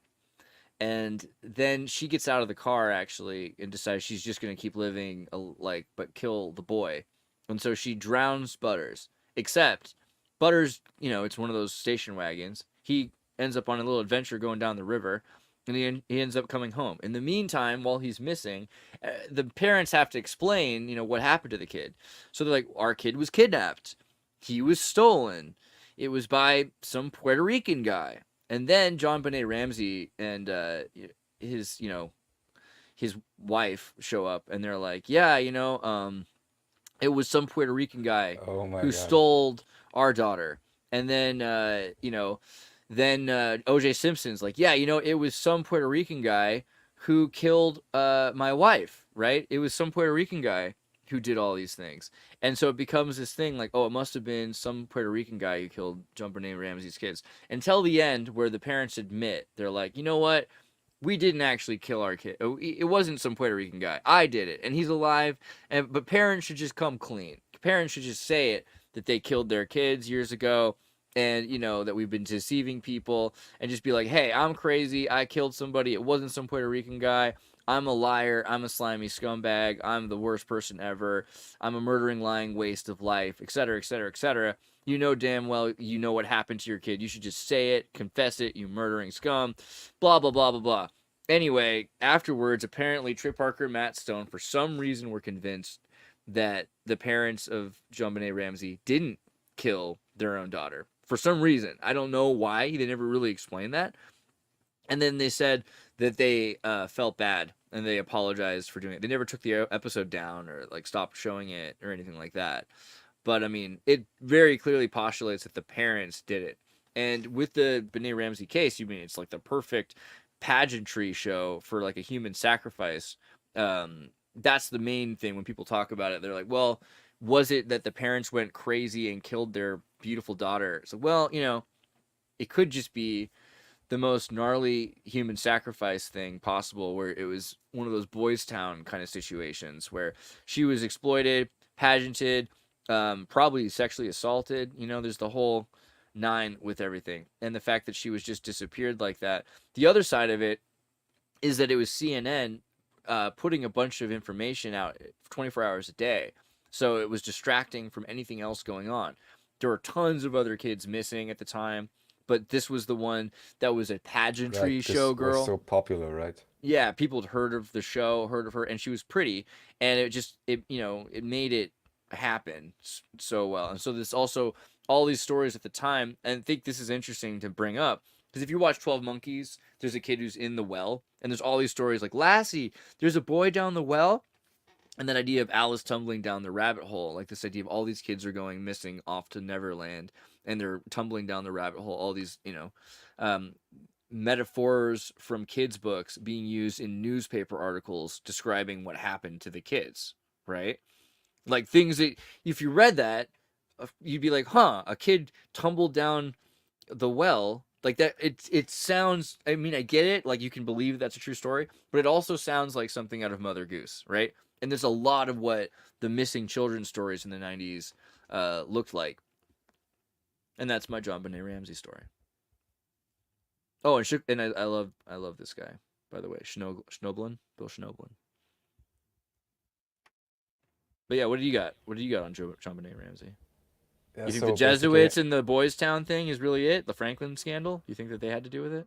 And then she gets out of the car, actually, and decides she's just going to keep living, but kill the boy. And so she drowns Butters. Except, Butters, it's one of those station wagons. He ends up on a little adventure going down the river, and he ends up coming home. In the meantime, while he's missing, the parents have to explain, what happened to the kid. So they're like, our kid was kidnapped. He was stolen. It was by some Puerto Rican guy. And then JonBenet Ramsey and his wife show up, and they're like, yeah, it was some Puerto Rican guy who stole our daughter. And then, then O.J. Simpson's like, yeah, it was some Puerto Rican guy who killed my wife, right? It was some Puerto Rican guy who did all these things. And so it becomes this thing like, oh, it must have been some Puerto Rican guy who killed JonBenet Ramsey's kids. Until the end, where the parents admit, they're like, you know what? We didn't actually kill our kid. It wasn't some Puerto Rican guy. I did it, and he's alive. But parents should just come clean. Parents should just say it, that they killed their kids years ago, and, that we've been deceiving people, and just be like, hey, I'm crazy. I killed somebody. It wasn't some Puerto Rican guy. I'm a liar. I'm a slimy scumbag. I'm the worst person ever. I'm a murdering, lying waste of life, etc., etc., etc. You know damn well you know what happened to your kid. You should just say it, confess it, you murdering scum, blah, blah, blah, blah, blah. Anyway, afterwards, apparently Trey Parker and Matt Stone, for some reason, were convinced that the parents of JonBenet Ramsey didn't kill their own daughter. For some reason. I don't know why. They never really explained that. And then they said that they felt bad, and they apologized for doing it. They never took the episode down or stopped showing it or anything like that. But I mean, it very clearly postulates that the parents did it. And with the Benet Ramsey case, it's like the perfect pageantry show for a human sacrifice. That's the main thing when people talk about it. They're like, well, was it that the parents went crazy and killed their beautiful daughter? So, well, it could just be the most gnarly human sacrifice thing possible, where it was one of those Boys Town kind of situations where she was exploited, pageanted, probably sexually assaulted. There's the whole 9 with everything. And the fact that she was just disappeared like that. The other side of it is that it was CNN putting a bunch of information out 24 hours a day. So it was distracting from anything else going on. There were tons of other kids missing at the time, but this was the one that was a pageantry Right, this showgirl. was so popular, right? Yeah, people had heard of the show, heard of her, and she was pretty, and it made it happen so well. And so this also, all these stories at the time, and I think this is interesting to bring up, because if you watch 12 Monkeys, there's a kid who's in the well, and there's all these stories like, Lassie, there's a boy down the well, and that idea of Alice tumbling down the rabbit hole, like this idea of all these kids are going missing off to Neverland, and they're tumbling down the rabbit hole, all these, metaphors from kids' books being used in newspaper articles describing what happened to the kids, right? Like things that, if you read that, you'd be like, huh, a kid tumbled down the well. Like that, it sounds, I mean, I get it, like you can believe that's a true story, but it also sounds like something out of Mother Goose, right? And there's a lot of what the missing children stories in the 90s looked like. And that's my JonBenet Ramsey story. Oh, and I love this guy, by the way, Schnoblin, Bill Schnoblin. But yeah, what do you got? What do you got on JonBenet Ramsey? Yeah, You think so the Jesuits basically, and the Boys Town thing is really it? The Franklin scandal? You think that they had to do with it?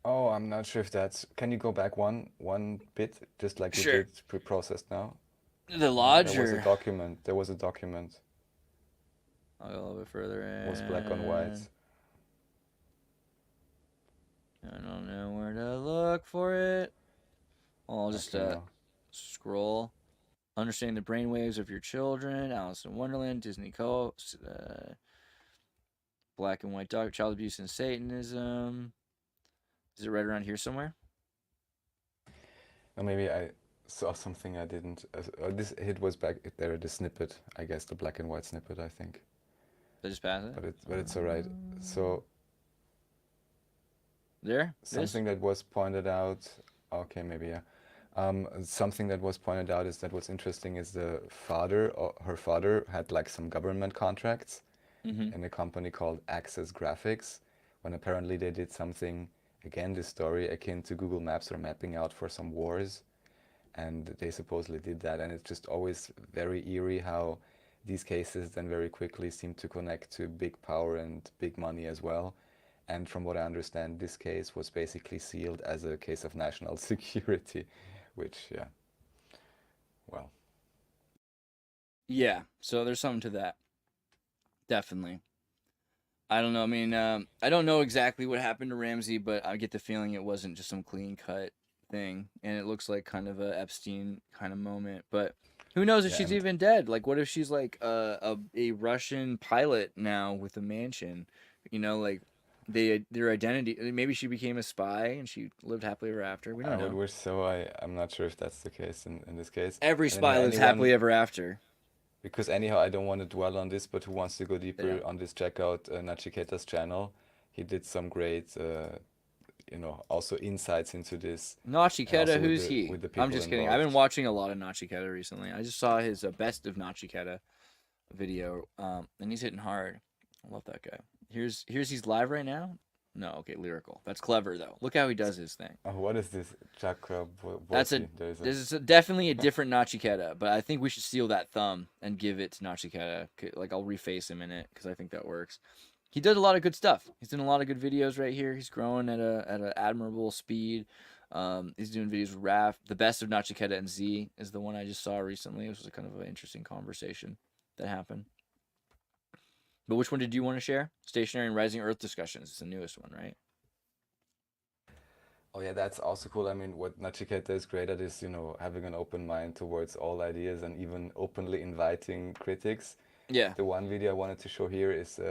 oh, I'm not sure if that's. Can you go back one bit, just like you Sure. did pre-processed now? The lodge, There was a or document. There was a document. I'll go a little bit further in. It was black on white. I don't know where to look for it. I'll just Okay, no. scroll. Understanding the brainwaves of your children. Alice in Wonderland. Disney Black and White Dog. Child abuse and Satanism. Is it right around here somewhere? Or maybe I saw something I didn't. This it was back there. The snippet, I guess, the black and white snippet. I think, Did I just pass it? but it's alright. So There? This? something that was pointed out. Okay, maybe yeah. Something that was pointed out is that what's interesting is the father, or her father, had like some government contracts Mm-hmm. in a company called Access Graphics, when apparently they did something, again, this story akin to Google Maps or mapping out for some wars, and they supposedly did that, and it's just always very eerie how these cases then very quickly seem to connect to big power and big money as well. And from what I understand, this case was basically sealed as a case of national security, which, yeah, well, Yeah, so there's something to that. Definitely. I don't know. I mean, I don't know exactly what happened to Ramsey, but I get the feeling it wasn't just some clean cut thing, and it looks like kind of a Epstein kind of moment. But who knows if yeah, she's and even dead? Like, what if she's like a Russian pilot now with a mansion? You know, like their identity. Maybe she became a spy and she lived happily ever after. We I don't would know. wish so. I'm not sure if that's the case in this case. Every And anyhow, spy lives happily anyone, ever after. because anyhow, I don't want to dwell on this, but who wants to go They deeper don't. on this, check out Nachiketa's channel. He did some great, also insights into this, and Nachiketa, also who's he? with the I'm people just kidding. I've been involved. watching a lot of Nachiketa recently. I just saw his best of Nachiketa video, and he's hitting hard. I love that guy. Here's he's live right now. No, okay, lyrical. That's clever though. Look how he does his thing. Oh, what is this? Chakra That's Borsi. There's this is definitely a different Nachiketa, but I think we should steal that thumb and give it to Nachiketa. Like I'll reface him in it because I think that works. He does a lot of good stuff. He's doing a lot of good videos right here. He's growing at an admirable speed. He's doing videos with Raph. The best of Nachiketa and Z is the one I just saw recently. It was a kind of an interesting conversation that happened. But which one did you want to share? Stationary and Rising Earth Discussions. It's the newest one, right? Oh yeah, that's also cool. I mean, what Nachiketa is great at is, having an open mind towards all ideas and even openly inviting critics. Yeah. The one video I wanted to show here is,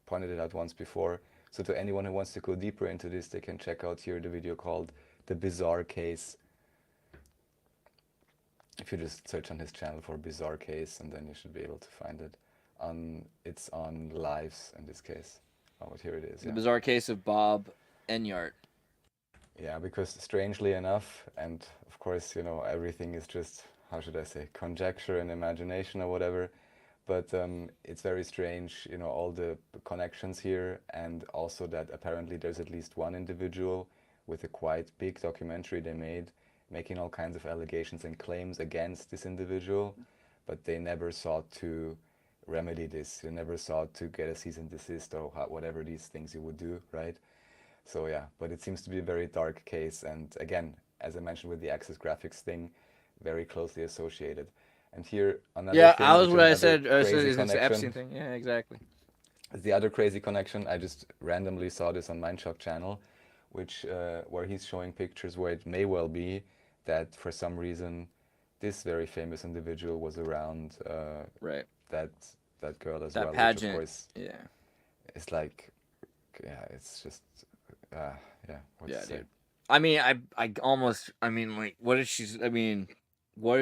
pointed it out once before. So to anyone who wants to go deeper into this, they can check out here the video called The Bizarre Case. If you just search on his channel for Bizarre Case, and then you should be able to find it. It's on Lives in this case. Oh, but here it is. The Yeah. bizarre case of Bob Enyart. Yeah, because strangely enough, and of course, everything is just, how should I say, conjecture and imagination or whatever, but it's very strange, all the connections here, and also that apparently there's at least one individual with a quite big documentary they made, making all kinds of allegations and claims against this individual, but they never sought to remedy this. You never sought to get a cease and desist or whatever these things you would do, right? So yeah, but it seems to be a very dark case, and again, as I mentioned with the Access Graphics thing, very closely associated. And here another Yeah, thing, I was which what I is another said. crazy It's the Epstein connection. thing. Yeah, exactly. The other crazy connection, I just randomly saw this on Mindshock channel, which where he's showing pictures where it may well be that for some reason this very famous individual was around Right. that girl as That well, which of pageant. course Yeah. is like, yeah, it's just, yeah, what Yeah, to say. dude. I mean, I mean, like, what if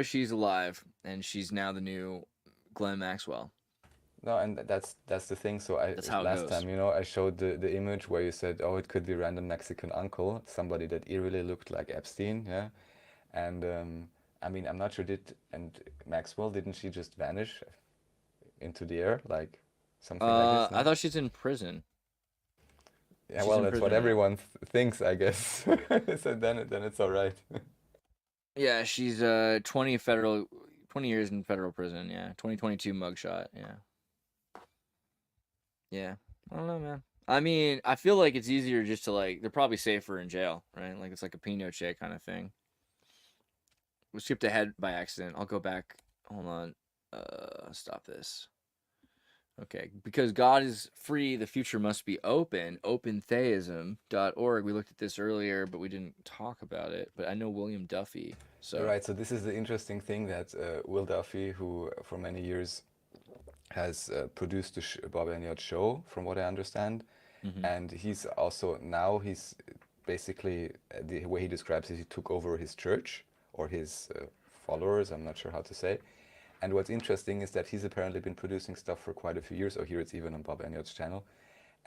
she's alive and she's now the new Glenn Maxwell? No, and that's the thing. So That's how it last goes. time, you know, I showed the image where you said, oh, it could be random Mexican uncle, somebody that eerily looked like Epstein, yeah. And I mean, I'm not sure and Maxwell, didn't she just vanish into the air, like something like this? I No? thought she's in prison. Yeah, She's well, in that's what prison now. everyone thinks, I guess. So then it's all right. Yeah, she's 20 years in federal prison. Yeah, 2022 mugshot. Yeah. Yeah, I don't know, man. I mean, I feel like it's easier just to like. They're probably safer in jail, right? Like it's like a Pinochet kind of thing. We skipped ahead by accident. I'll go back. Hold on. Stop this. Okay, because God is free, the future must be open. OpenTheism.org. We looked at this earlier, but we didn't talk about it. But I know William Duffy. So Right, so this is the interesting thing that Will Duffy, who for many years has produced the Bob Enyart show, from what I understand, and he's also now he's basically the way he describes it, he took over his church or his followers. I'm not sure how to say. And what's interesting is that he's apparently been producing stuff for quite a few years, or here it's even on Bob Enyart's channel,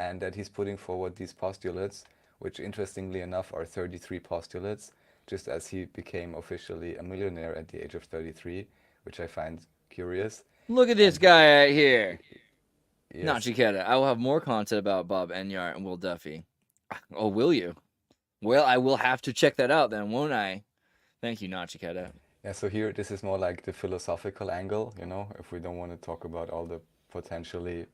and that he's putting forward these postulates, which interestingly enough are 33 postulates, just as he became officially a millionaire at the age of 33, which I find curious. look at this guy right here. Yes. Nachiketa. I will have more content about Bob Enyart and Will Duffy. Oh, will you? Well, I will have to check that out then, won't I? Thank you, Nachiketa. Yeah, so here, this is more like the philosophical angle, you know, if we don't want to talk about all the potentially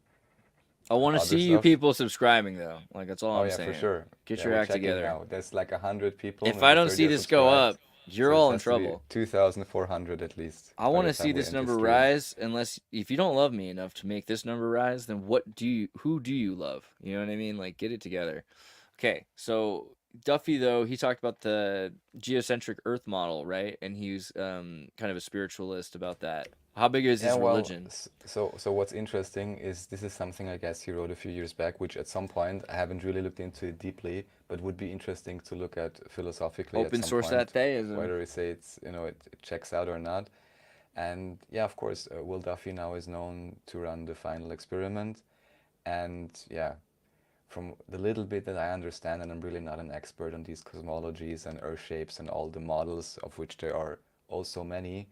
I want to other see you stuff. people subscribing, though. Like, that's all Oh I'm yeah, saying. for sure. Get Yeah, your we're act checking together. now. There's like 100 people. If maybe I don't 30 see are this go subscribed. up, you're So it all in has to be trouble. 2,400 at least. I by want the to see time we this end the number stream. rise. Unless if you don't love me enough to make this number rise, then who do you love? You know what I mean? Like, get it together. Okay, so Duffy, though, he talked about the geocentric Earth model, right? And he's kind of a spiritualist about that. How big is his Yeah, well, religion? so what's interesting is this is something I guess he wrote a few years back, which at some point I haven't really looked into it deeply, but would be interesting to look at philosophically at Open some source point, that theism. whether we say it's, you know, it checks out or not. And yeah, of course, Will Duffy now is known to run the Final Experiment, and yeah, from the little bit that I understand, and I'm really not an expert on these cosmologies and earth shapes and all the models, of which there are also many,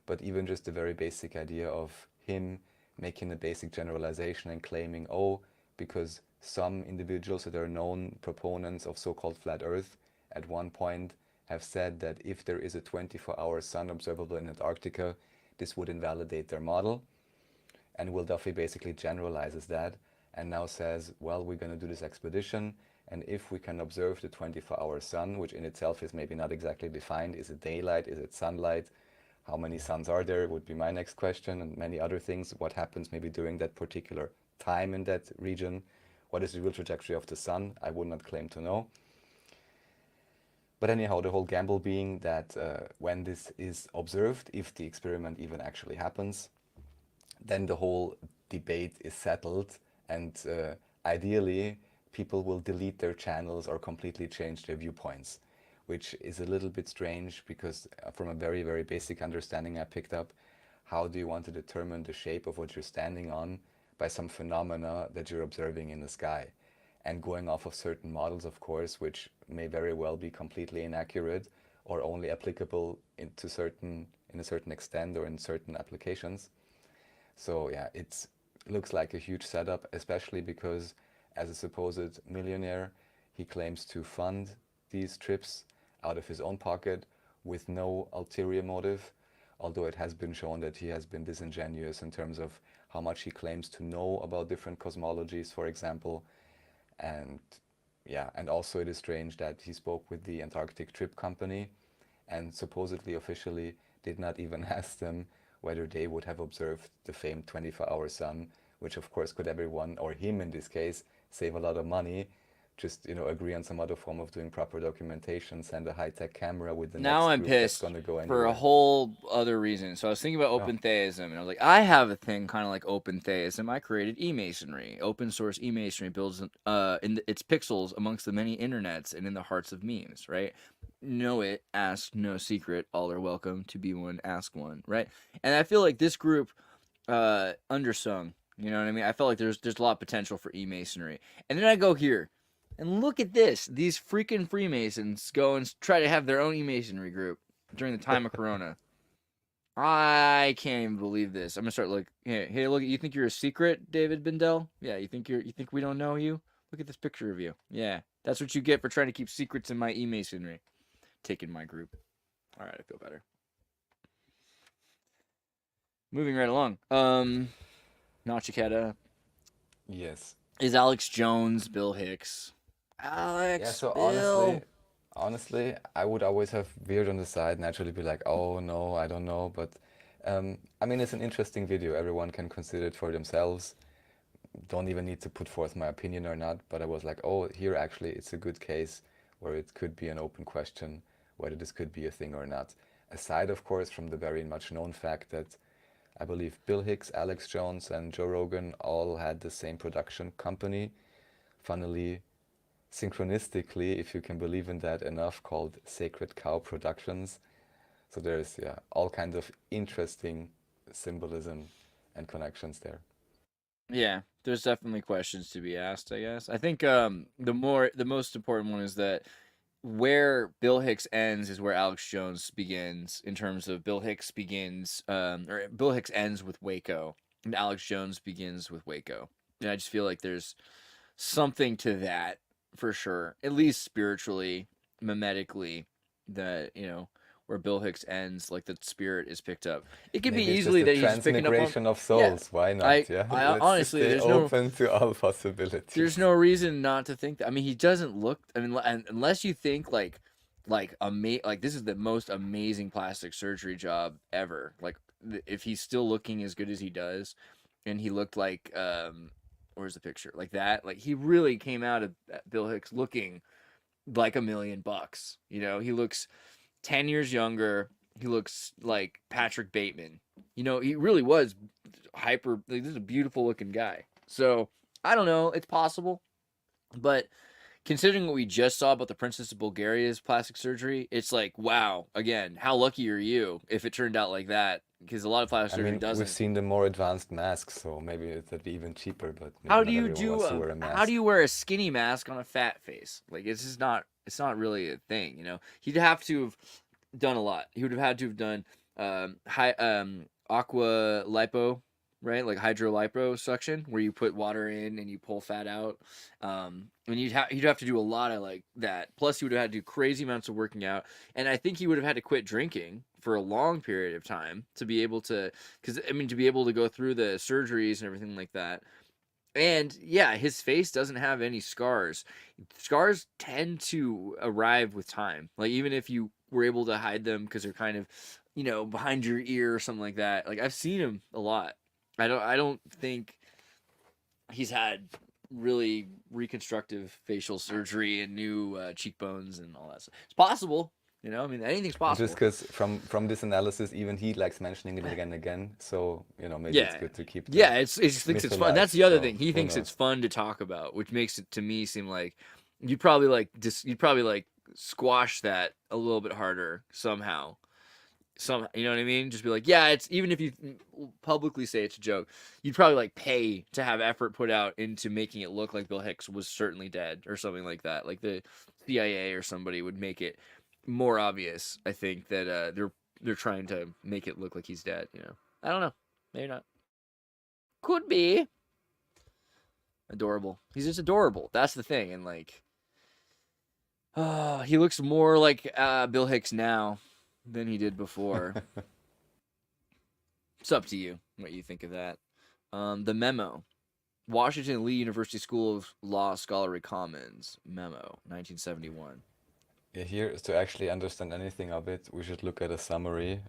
but even just the very basic idea of him making a basic generalization and claiming, oh, because some individuals that are known proponents of so-called flat Earth at one point have said that if there is a 24-hour sun observable in Antarctica, this would invalidate their model. And Will Duffy basically generalizes that and now says, well, we're going to do this expedition, and if we can observe the 24-hour sun, which in itself is maybe not exactly defined, is it daylight, is it sunlight, how many suns are there would be my next question, and many other things, what happens maybe during that particular time in that region, what is the real trajectory of the sun, I would not claim to know. But anyhow, the whole gamble being that when this is observed, if the experiment even actually happens, then the whole debate is settled, and ideally people will delete their channels or completely change their viewpoints, which is a little bit strange because from a very, very basic understanding I picked up, how do you want to determine the shape of what you're standing on by some phenomena that you're observing in the sky? And going off of certain models, of course, which may very well be completely inaccurate or only applicable in a certain extent or in certain applications. So yeah, it looks like a huge setup, especially because as a supposed millionaire, he claims to fund these trips out of his own pocket with no ulterior motive, although it has been shown that he has been disingenuous in terms of how much he claims to know about different cosmologies, for example. And yeah, and also it is strange that he spoke with the Antarctic Trip Company and supposedly officially did not even ask them whether they would have observed the famed 24-hour sun, which of course could everyone, or him in this case, save a lot of money. Just, agree on some other form of doing proper documentation, send a high-tech camera with the Now next I'm group that's pissed going to go for anywhere. a whole other reason. So I was thinking about open theism, and I was like, I have a thing kind of like open theism. I created E-Masonry. Open source E-Masonry builds its pixels amongst the many internets and in the hearts of memes, right? Know it, ask no secret. All are welcome to be one, ask one, right? And I feel like this group undersung. You know what I mean? I felt like there's a lot of potential for E-Masonry. And then I go here. And look at this. These freaking Freemasons go and try to have their own E-Masonry group during the time of Corona. I can't even believe this. I'm gonna start like, hey, look. You think you're a secret, David Bindel? Yeah, you think we don't know you? Look at this picture of you. Yeah, that's what you get for trying to keep secrets in my E-Masonry. Taking my group. All right, I feel better. Moving right along. Nachiketa. Yes. Is Alex Jones Bill Hicks? Alex, Yeah, so Bill. honestly, I would always have veered on the side, naturally be like, oh no, I don't know. But I mean, it's an interesting video. Everyone can consider it for themselves. Don't even need to put forth my opinion or not. But I was like, oh, here actually, it's a good case where it could be an open question whether this could be a thing or not. Aside, of course, from the very much known fact that I believe Bill Hicks, Alex Jones, and Joe Rogan all had the same production company. Funnily, synchronistically, if you can believe in that enough, called Sacred Cow Productions. So there's all kinds of interesting symbolism and connections there. Yeah, there's definitely questions to be asked, I guess. I think the most important one is that where Bill Hicks ends is where Alex Jones begins, in terms of Bill Hicks begins or Bill Hicks ends with Waco and Alex Jones begins with Waco. And I just feel like there's something to that for sure, at least spiritually, mimetically, that where Bill Hicks ends, like the spirit is picked up. It could be Maybe it's easily just that a he's just picking up on. transmigration of souls. Why not? I Let's honestly, stay there's no open to all possibilities. there's no reason not to think that. I mean, he doesn't look. I mean, unless you think like this is the most amazing plastic surgery job ever. Like, if he's still looking as good as he does, and he looked like where's the picture? Like that. Like, he really came out of Bill Hicks looking like $1 million. He looks 10 years younger. He looks like Patrick Bateman. He really was hyper. Like, this is a beautiful looking guy. So I don't know. It's possible, but considering what we just saw about the Princess of Bulgaria's plastic surgery, it's like, wow. Again, how lucky are you if it turned out like that? Because a lot of plastic surgery doesn't. We've seen the more advanced masks, so maybe it'd be even cheaper. But maybe How not do you everyone wants to wear a mask. how do you wear a skinny mask on a fat face? Like, it's just not. It's not really a thing. He'd have to have done a lot. He would have had to have done aqua lipo, right? Like hydroliposuction, where you put water in and you pull fat out. And he'd have to do a lot of like that. Plus, he would have had to do crazy amounts of working out. And I think he would have had to quit drinking for a long period of time to be able to, to be able to go through the surgeries and everything like that. And yeah, his face doesn't have any scars. Scars tend to arrive with time. Like, even if you were able to hide them because they're kind of, behind your ear or something like that. Like, I've seen him a lot. I don't think he's had really reconstructive facial surgery and new cheekbones and all that stuff. It's possible. Anything's possible. Just because from this analysis, even he likes mentioning it again and again. So, maybe it's good to keep. He thinks it's fun. That's the other thing. He thinks knows? it's fun to talk about, which makes it to me seem like you'd probably squash that a little bit harder somehow. You know what I mean? Just be like, yeah, it's, even if you publicly say it's a joke, you'd probably pay to have effort put out into making it look like Bill Hicks was certainly dead or something like that. Like the CIA or somebody would make it more obvious. I think that they're trying to make it look like he's dead. I don't know. Maybe not. Could be. Adorable. He's just adorable. That's the thing. And he looks more like Bill Hicks now than he did before. It's up to you what you think of that. The Memo. Washington Lee University School of Law Scholarly Commons. Memo, 1971. Yeah, here, to actually understand anything of it, we should look at a summary.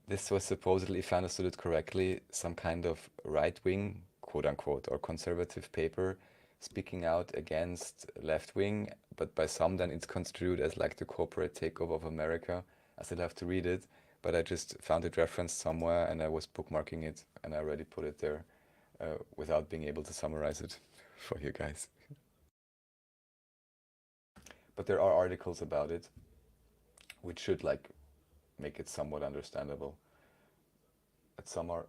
This was supposedly, if I understood it correctly, some kind of right-wing, quote-unquote, or conservative paper speaking out against left-wing, but by some then it's construed as like the corporate takeover of America. I still have to read it, but I just found it referenced somewhere and I was bookmarking it and I already put it there without being able to summarize it for you guys. But there are articles about it, which should like make it somewhat understandable. But some are.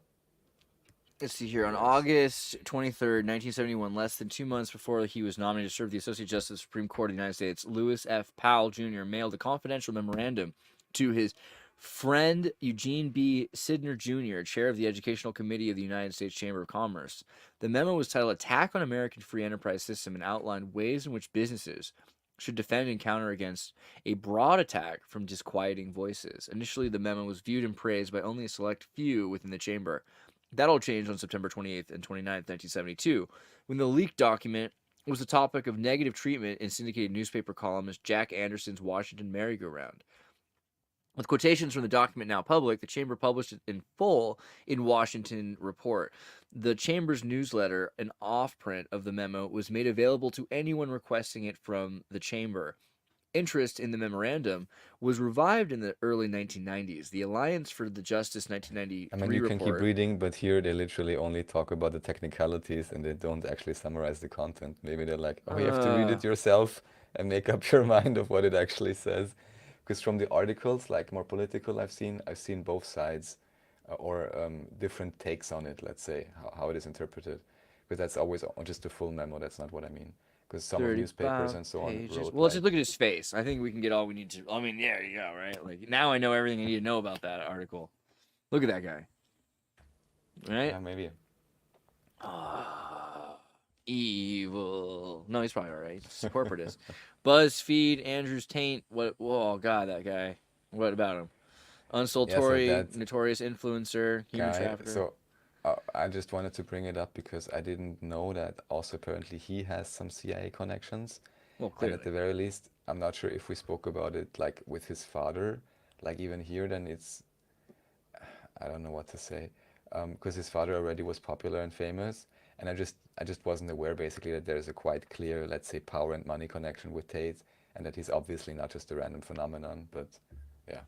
Let's see here. On August 23rd, 1971, less than 2 months before he was nominated to serve the Associate Justice of the Supreme Court of the United States, Lewis F. Powell Jr. mailed a confidential memorandum to his friend Eugene B. Sidner Jr., chair of the Educational Committee of the United States Chamber of Commerce. The memo was titled Attack on American Free Enterprise System and outlined ways in which businesses should defend and counter against a broad attack from disquieting voices. Initially, the memo was viewed and praised by only a select few within the chamber. That all changed on September 28th and 29th, 1972, when the leaked document was the topic of negative treatment in syndicated newspaper columnist Jack Anderson's Washington Merry-Go-Round. With quotations from the document now public, the Chamber published it in full in Washington Report. The Chamber's newsletter, an off-print of the memo, was made available to anyone requesting it from the Chamber. Interest in the memorandum was revived in the early 1990s. The Alliance for the Justice 1993 I mean, you can report. keep reading, but here they literally only talk about the technicalities and they don't actually summarize the content. Maybe they're like, oh, you have to read it yourself and make up your mind of what it actually says. Because from the articles, like more political, I've seen both sides or different takes on it, let's say, how it is interpreted. Because that's always just a full memo. That's not what I mean. Because some of newspapers and so on wrote, well, let's just look at his face. I think we can get all we need to. I mean, there you go, right? Like, now I know everything I need to know about that article. Look at that guy. Right? Yeah, maybe. Evil. No, he's probably all right. He's corporatist. BuzzFeed, Andrews Tate. What? Oh, God, that guy. What about him? Unsold Tory, notorious influencer, human trafficker. So I just wanted to bring it up because I didn't know that also apparently he has some CIA connections. Well, clearly. And at the very least, I'm not sure if we spoke about it like with his father, like even here, then it's, I don't know what to say, because his father already was popular and famous. And I just wasn't aware basically that there's a quite clear, let's say, power and money connection with Tate, and that he's obviously not just a random phenomenon, but yeah.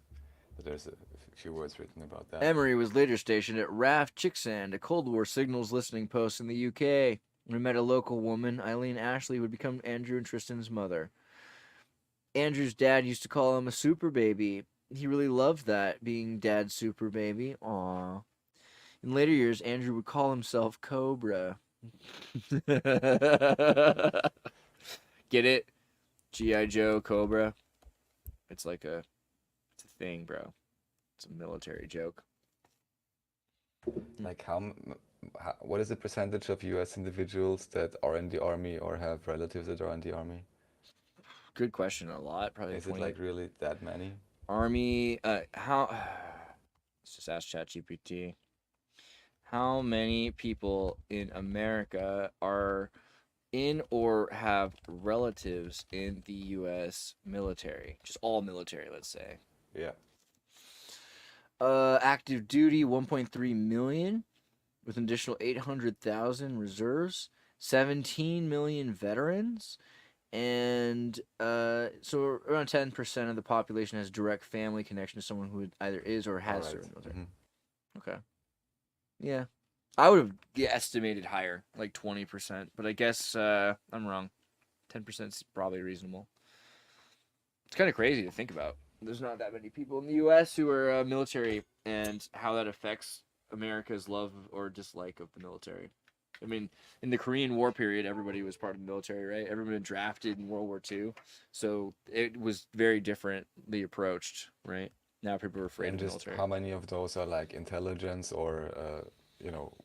But there's a few words written about that. Emery was later stationed at RAF Chicksand, a Cold War signals listening post in the UK. We met a local woman, Eileen Ashley, who would become Andrew and Tristan's mother. Andrew's dad used to call him a super baby. He really loved that, being dad's super baby. Aww. In later years, Andrew would call himself Cobra. Get it? G.I. Joe, Cobra. It's like a thing, bro. It's a military joke. Like what is the percentage of U.S. individuals that are in the army or have relatives that are in the army? Good question. A lot, probably. Is it like really that many? Army. How? Let's just ask ChatGPT. How many people in America are in or have relatives in the U.S. military? Just all military, let's say. Yeah. Active duty, 1.3 million, with an additional 800,000 reserves, 17 million veterans, and so around 10% of the population has direct family connection to someone who either is or has served in the military. Mm-hmm. Okay. Yeah. I would have estimated higher, like 20%, but I guess I'm wrong. 10% is probably reasonable. It's kind of crazy to think about. There's not that many people in the U.S. who are military, and how that affects America's love or dislike of the military. I mean, in the Korean War period, everybody was part of the military, right? Everyone was drafted in World War II, so it was very differently approached, right? Now people are afraid of the military. How many of those are like intelligence or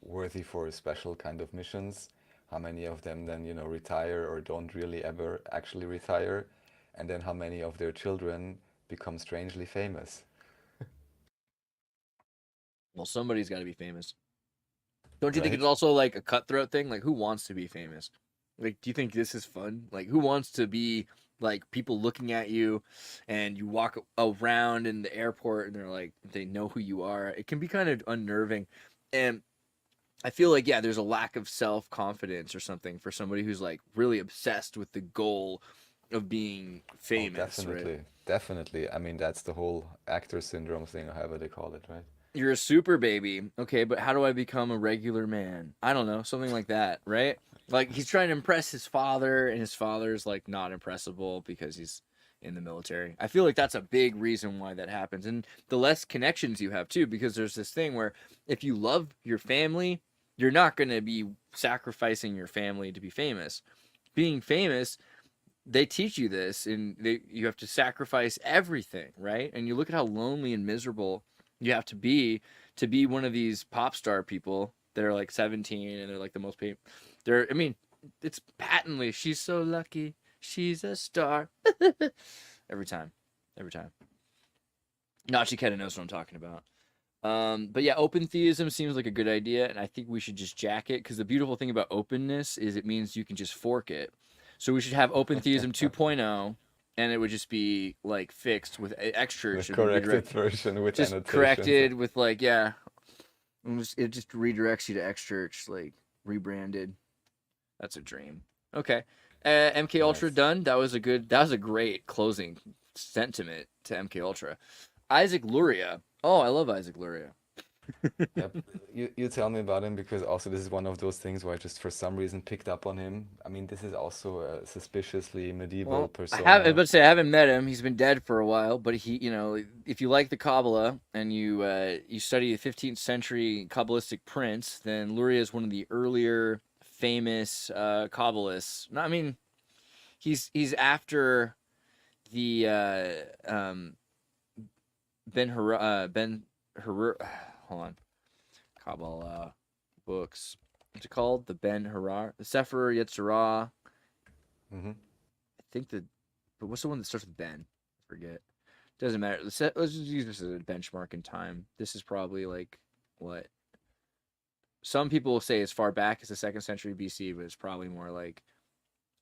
worthy for special kind of missions? How many of them then retire or don't really ever actually retire? And then how many of their children become strangely famous? Well, somebody's got to be famous. Don't you think right? it's also like a cutthroat thing? Like, who wants to be famous? Like, do you think this is fun? Like, who wants to be like people looking at you and you walk around in the airport and they're like, they know who you are? It can be kind of unnerving. And I feel like, yeah, there's a lack of self-confidence or something for somebody who's like really obsessed with the goal of being famous, Definitely, right? definitely. I mean, that's the whole actor syndrome thing, or however they call it, right? You're a super baby. Okay, but how do I become a regular man? I don't know, something like that, right? Like he's trying to impress his father, and his father's like not impressible because he's in the military. I feel like that's a big reason why that happens. And the less connections you have too, because there's this thing where if you love your family, you're not going to be sacrificing your family to be famous. Being famous, they teach you this, and you have to sacrifice everything, right? And you look at how lonely and miserable you have to be one of these pop star people that are like 17 and they're like the most paid. I mean, it's patently, she's so lucky, she's a star. every time. Nachiketa knows what I'm talking about. But yeah, open theism seems like a good idea, and I think we should just jack it, because the beautiful thing about openness is it means you can just fork it. So we should have open theism 2.0, and it would just be like fixed with X-Church. The corrected version with just annotations. corrected with like, yeah, it just redirects you to X-Church, like rebranded. That's a dream. Okay, MK Ultra done. That was a great closing sentiment to MK Ultra. Isaac Luria. Oh, I love Isaac Luria. Yep. You tell me about him, because also this is one of those things where I just for some reason picked up on him. I mean, this is also a suspiciously medieval persona. I haven't met him. He's been dead for a while, but he, if you like the Kabbalah and you study the 15th century Kabbalistic prince, then Luria is one of the earlier famous Kabbalists. No, I mean, he's after the hold on. Kabbalah books. What's it called? The Ben Harar, the Sefer Yetzirah. Mm-hmm. I think but what's the one that starts with Ben? I forget. Doesn't matter. Let's just use this as a benchmark in time. This is probably like what some people will say as far back as the 2nd century BC, but it's probably more like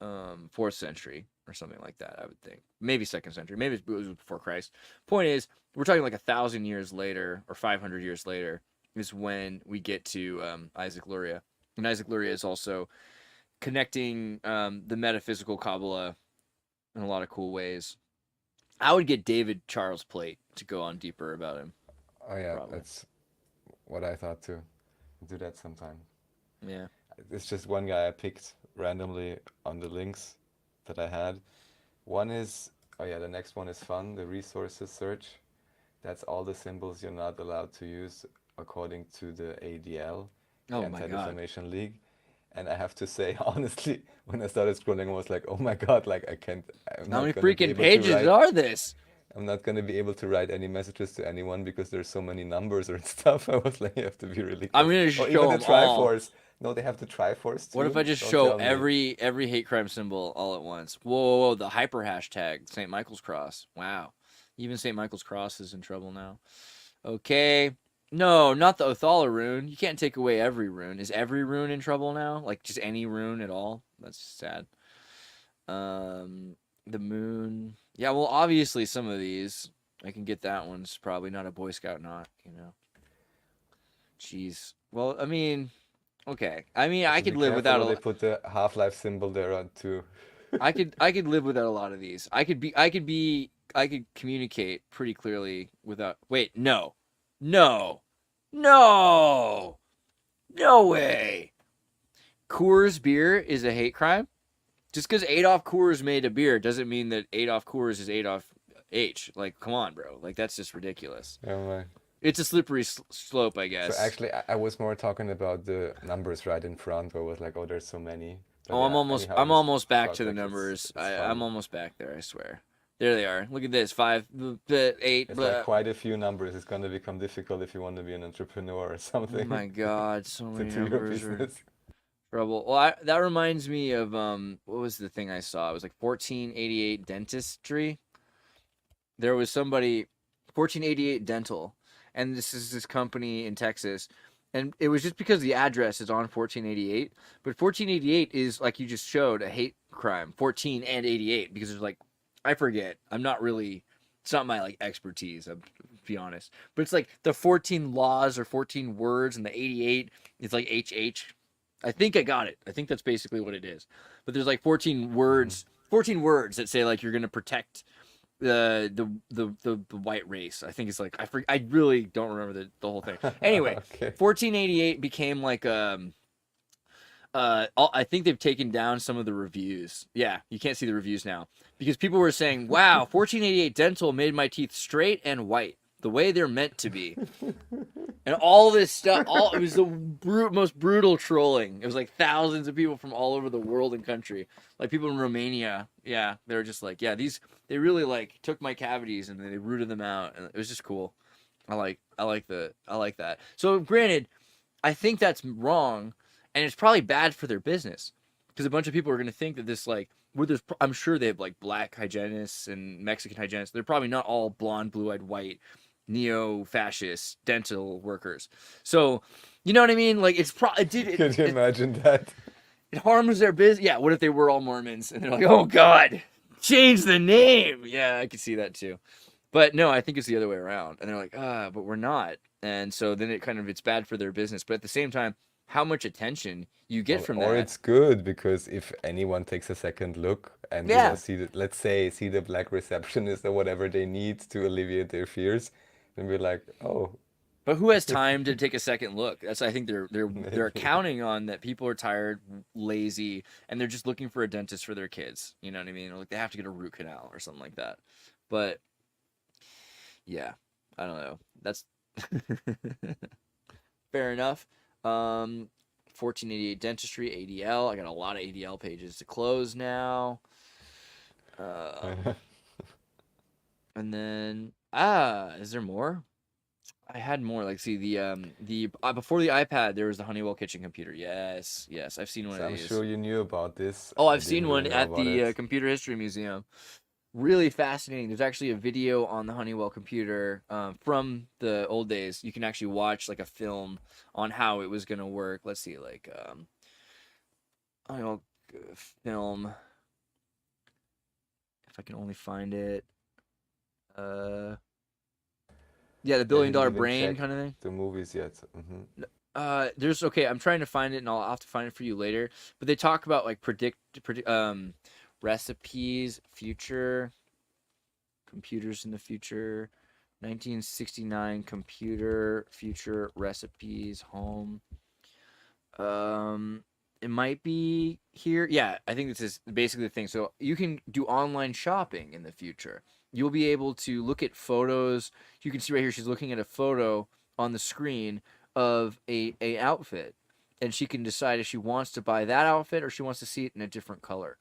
4th century or something like that, I would think. Maybe 2nd century. Maybe it was before Christ. Point is, we're talking like 1,000 years later or 500 years later is when we get to Isaac Luria. And Isaac Luria is also connecting the metaphysical Kabbalah in a lot of cool ways. I would get David Charles Plate to go on deeper about him. Oh yeah, probably. That's what I thought too. I'll do that sometime. Yeah. It's just one guy I picked randomly on the links that I had. One is, the next one is fun, the resources search. That's all the symbols you're not allowed to use according to the ADL, the Anti-Defamation League. And I have to say, honestly, when I started scrolling, I was like, oh my God, like how many freaking pages are this? I'm not going to be able to write any messages to anyone because there's so many numbers or stuff. I was like, you have to be really I'm going to show even them the Triforce. No, they have the Triforce too. What if I just show every hate crime symbol all at once? Whoa, the hyper hashtag, St. Michael's Cross. Wow. Even St. Michael's Cross is in trouble now. Okay. No, not the Othala rune. You can't take away every rune. Is every rune in trouble now? Like just any rune at all? That's sad. The moon. Yeah, well, obviously some of these. I can get that one's probably not a Boy Scout knot, Jeez. Well, I mean, okay. I mean, I could live without They put the Half-Life symbol there on too. I could live without a lot of these. I could communicate pretty clearly without. Wait, no way. Coors beer is a hate crime. Just because Adolf Coors made a beer doesn't mean that Adolf Coors is Adolf H. Like, come on, bro. Like, that's just ridiculous. Yeah, right. It's a slippery slope, I guess. So actually, I was more talking about the numbers right in front, where I was like, oh, there's so many. But I'm almost back to the numbers. I'm almost back there, I swear. There they are. Look at this. 5, 8. It's like quite a few numbers. It's going to become difficult if you want to be an entrepreneur or something. Oh my God, so many numbers. Trouble. Well, that reminds me of what was the thing I saw? It was like 1488 Dentistry. There was somebody 1488 Dental, and this is this company in Texas, And it was just because the address is on 1488, but 1488 is, like you just showed, a hate crime. 14 and 88, because there's like, I forget. I'm not really, it's not my like expertise, I'll be honest. But it's like the 14 laws or 14 words, and the 88 is like HH. I think I got it. I think that's basically what it is. But there's like 14 words, 14 words that say like you're gonna protect the white race. I think it's like I really don't remember the whole thing. Anyway, Okay. 1488 became like I think they've taken down some of the reviews. Yeah, you can't see the reviews now because people were saying, "Wow, 1488 dental made my teeth straight and white, the way they're meant to be." And all this stuff, it was the most brutal trolling. It was like thousands of people from all over the world and country. Like people in Romania, yeah, they were just like, yeah, they really like took my cavities and they rooted them out, and it was just cool. I like that. So granted, I think that's wrong, and it's probably bad for their business because a bunch of people are going to think that this like, I'm sure they have like black hygienists and Mexican hygienists. They're probably not all blonde, blue-eyed, white, neo-fascist dental workers. So, you know what I mean? Like, it's Could you imagine that? It harms their business. Yeah, what if they were all Mormons and they're like, oh God, change the name? Yeah, I could see that too. But no, I think it's the other way around. And they're like, but we're not. And so then it's bad for their business. But at the same time, how much attention you get from that. Or it's good because if anyone takes a second look and let's say see the black receptionist or whatever they need to alleviate their fears, then we're like, oh. But who has time to take a second look? I think they're counting on that people are tired, lazy, and they're just looking for a dentist for their kids. You know what I mean? Or like they have to get a root canal or something like that. But yeah, I don't know. That's fair enough. 1488 Dentistry, ADL. I got a lot of ADL pages to close now. And then is there more? I had more. Like, see the before the iPad, there was the Honeywell kitchen computer. Yes, I've seen one of these. I'm sure you knew about this. Oh, I've seen one at the Computer History Museum. Really fascinating. There's actually a video on the Honeywell computer from the old days. You can actually watch like a film on how it was gonna work. Let's see, like Honeywell film. If I can only find it. Yeah, the $1 billion brain kind of thing. The movies yet. There's I'm trying to find it, and I'll have to find it for you later. But they talk about like predict recipes, future computers in the future, 1969 computer, future recipes, home. It might be here. Yeah, I think this is basically the thing. So you can do online shopping in the future. You'll be able to look at photos. You can see right here, she's looking at a photo on the screen of a outfit, and she can decide if she wants to buy that outfit or she wants to see it in a different color.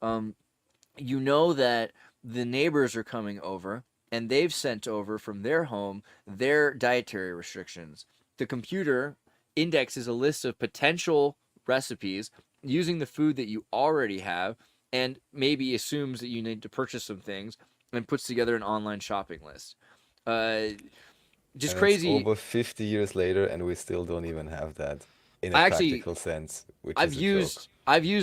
You know that the neighbors are coming over, and they've sent over from their home their dietary restrictions. The computer indexes a list of potential recipes using the food that you already have, and maybe assumes that you need to purchase some things, and puts together an online shopping list. Just crazy. It's over 50 years later, and we still don't even have that in a practical sense. Which I've used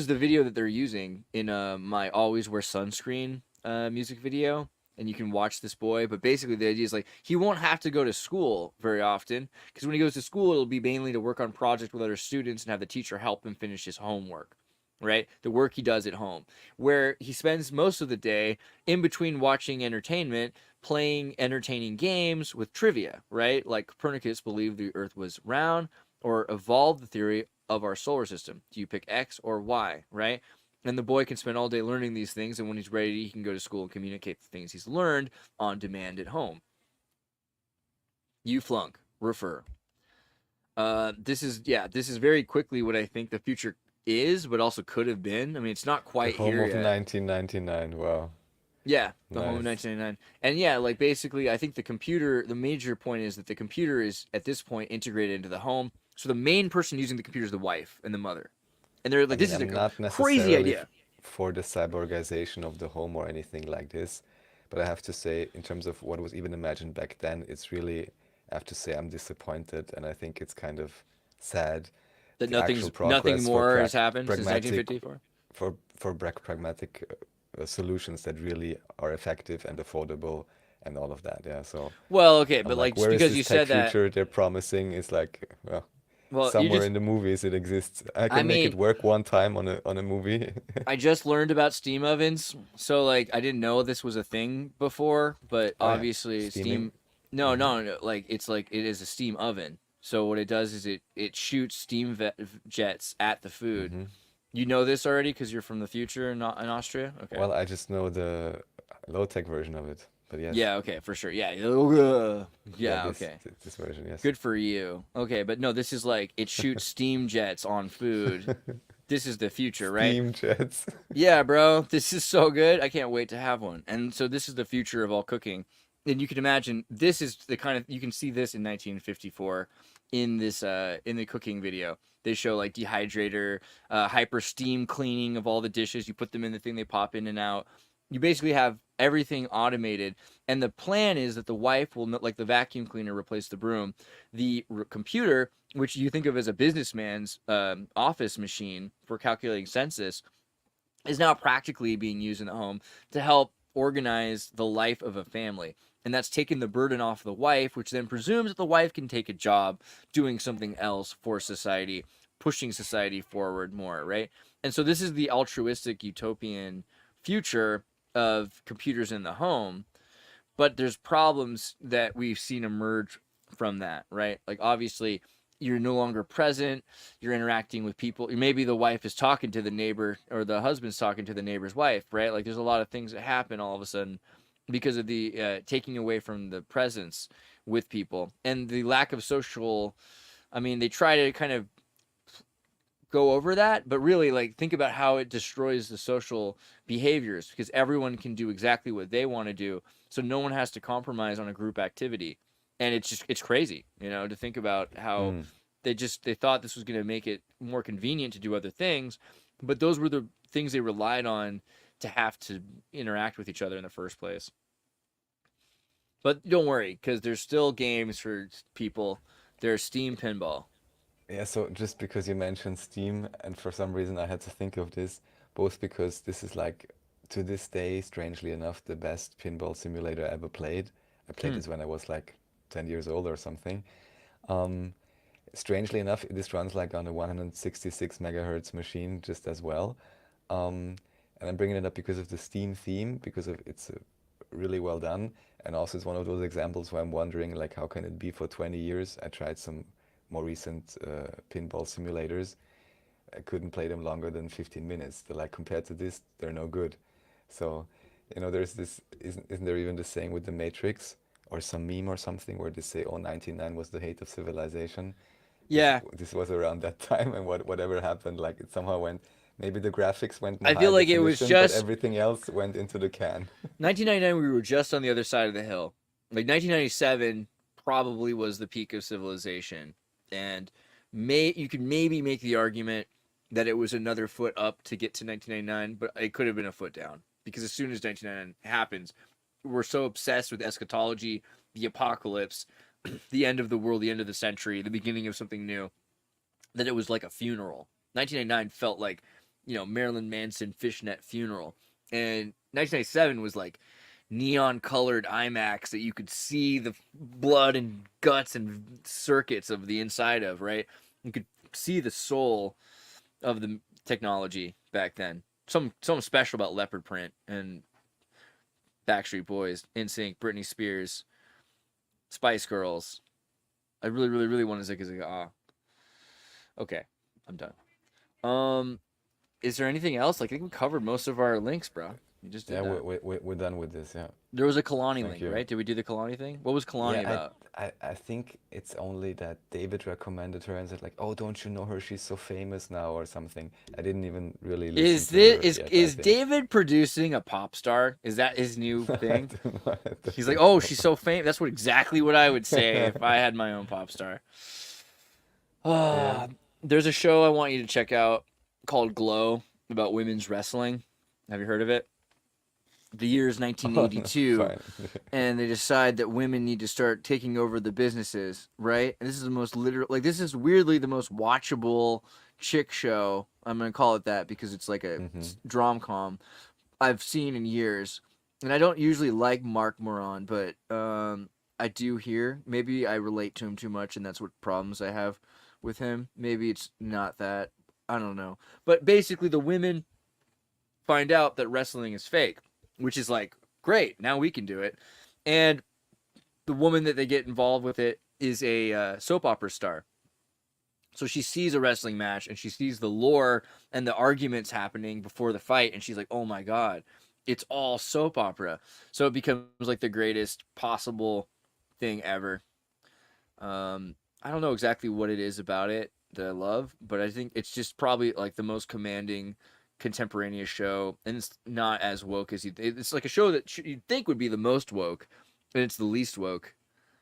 the video that they're using in my Always Wear Sunscreen music video, and you can watch this boy. But basically, the idea is like he won't have to go to school very often, because when he goes to school, it'll be mainly to work on projects with other students and have the teacher help him finish his homework. Right? The work he does at home, where he spends most of the day in between watching entertainment, playing entertaining games with trivia, right? Like Copernicus believed the Earth was round, or evolved the theory of our solar system. Do you pick X or Y, right? And the boy can spend all day learning these things, and when he's ready, he can go to school and communicate the things he's learned on demand at home. You flunk, refer. This is very quickly what I think the future is, but also could have been. I mean, it's not quite here yet. Home of 1999. Wow. Yeah, the home of 1999. And yeah, like basically, I think the major point is that the computer is at this point integrated into the home. So the main person using the computer is the wife and the mother. And they're like, this is a crazy idea. For the cyborgization of the home or anything like this. But I have to say, in terms of what was even imagined back then, it's really, I have to say I'm disappointed. And I think it's kind of sad. That The actual nothing progress for more has happened since pragmatic 1954. for pragmatic solutions that really are effective and affordable and all of that. Yeah. So Well, okay, I'm but like, like just where is because this you tech said that, future they're promising? Is like, well, well, you somewhere just, in the movies it exists. I I can make mean, it work one time on a movie. I just learned about steam ovens, so like I didn't know this was a thing before, but Oh yeah, obviously steaming. no, Hmm. no, no, like it is a steam oven. So what it does is it shoots jets at the food. Hmm. You know this already because you're from the future in Austria? Okay. Well, I just know the low-tech version of it, but yes, Yeah, okay, for sure. Yeah. yeah, Yeah, okay. this version, yes. Good for you. Okay, but no, this is like it shoots steam jets on food. This is the future, right? Steam jets. Yeah, bro, this is so good. I can't wait to have one. And so this is the future of all cooking. And you can imagine this is the kind of you can see this in 1954 in this in the cooking video. They show like dehydrator, hyper steam cleaning of all the dishes. You put them in the thing, they pop in and out. You basically have everything automated. And the plan is that the wife will, like the vacuum cleaner, replace the broom. The computer, which you think of as a businessman's office machine for calculating census, is now practically being used in the home to help organize the life of a family. And that's taken the burden off the wife, which then presumes that the wife can take a job doing something else for society, pushing society forward more, right? And so this is the altruistic utopian future of computers in the home. But there's problems that we've seen emerge from that, right? Like obviously you're no longer present, you're interacting with people. Maybe the wife is talking to the neighbor or the husband's talking to the neighbor's wife, right? Like there's a lot of things that happen all of a sudden because of the taking away from the presence with people and the lack of social. I mean, they try to kind of go over that, but really like think about how it destroys the social behaviors because everyone can do exactly what they want to do. So no one has to compromise on a group activity. And it's crazy, you know, to think about how they thought this was going to make it more convenient to do other things, but those were the things they relied on to have to interact with each other in the first place. But don't worry, because there's still games for people. There's Steam Pinball. Yeah, so just because you mentioned Steam, and for some reason I had to think of this, both because this is like, to this day, strangely enough, the best pinball simulator I ever played. I played this when I was like 10 years old or something. Strangely enough, this runs like on a 166 megahertz machine just as well. And I'm bringing it up because of the Steam theme, because of it's really well done. And also it's one of those examples where I'm wondering like how can it be for 20 years? I tried some more recent pinball simulators. I couldn't play them longer than 15 minutes. They're like, compared to this, they're no good. So, you know, there's this, isn't there even the saying with the Matrix or some meme or something where they say, oh, 99 was the hate of civilization? Yeah. This was around that time, and whatever happened, like it somehow went, maybe the graphics went more I feel high like it was definition, just but everything else went into the can. 1999. We were just on the other side of the hill. Like 1997 probably was the peak of civilization, and you could maybe make the argument that it was another foot up to get to 1999, but it could have been a foot down because as soon as 1999 happens, we're so obsessed with eschatology, the apocalypse, the end of the world, the end of the century, the beginning of something new, that it was like a funeral. 1999 felt like, you know, Marilyn Manson fishnet funeral. And 1997 was like neon colored IMAX that you could see the blood and guts and circuits of the inside of, right? You could see the soul of the technology back then. Something special about leopard print and Backstreet Boys, NSYNC, Britney Spears, Spice Girls. I really, really, really want to Zigga. Okay, I'm done. Is there anything else? Like, I think we covered most of our links, bro. You just did Yeah, that. we're done with this, yeah. There was a Kalani Thank link, you. right? Did we do the Kalani thing? What was Kalani Yeah, about? I think it's only that David recommended her and said like, oh, don't you know her? She's so famous now or something. I didn't even really listen Is to her this yet, I is think. David producing a pop star? Is that his new I thing? don't know, I don't He's like, know. oh, she's so famous. That's exactly what I would say if I had my own pop star. There's a show I want you to check out called Glow about women's wrestling. Have you heard of it? the year is 1982, Fine. and they decide that women need to start taking over the businesses, right? And this is the most literal, like, this is weirdly the most watchable chick show. I'm gonna call it that because it's like a drom-com I've seen in years. And I don't usually like Mark Moron, but I do here. Maybe I relate to him too much, and that's what problems I have with him. Maybe it's not that. I don't know. But basically, the women find out that wrestling is fake, which is like, great, now we can do it. And the woman that they get involved with it is a soap opera star. So she sees a wrestling match, and she sees the lore and the arguments happening before the fight, and she's like, oh my God, it's all soap opera. So it becomes like the greatest possible thing ever. I don't know exactly what it is about it that I love, but I think it's just probably like the most commanding contemporaneous show, and it's not as woke as it's like a show that you'd think would be the most woke, and it's the least woke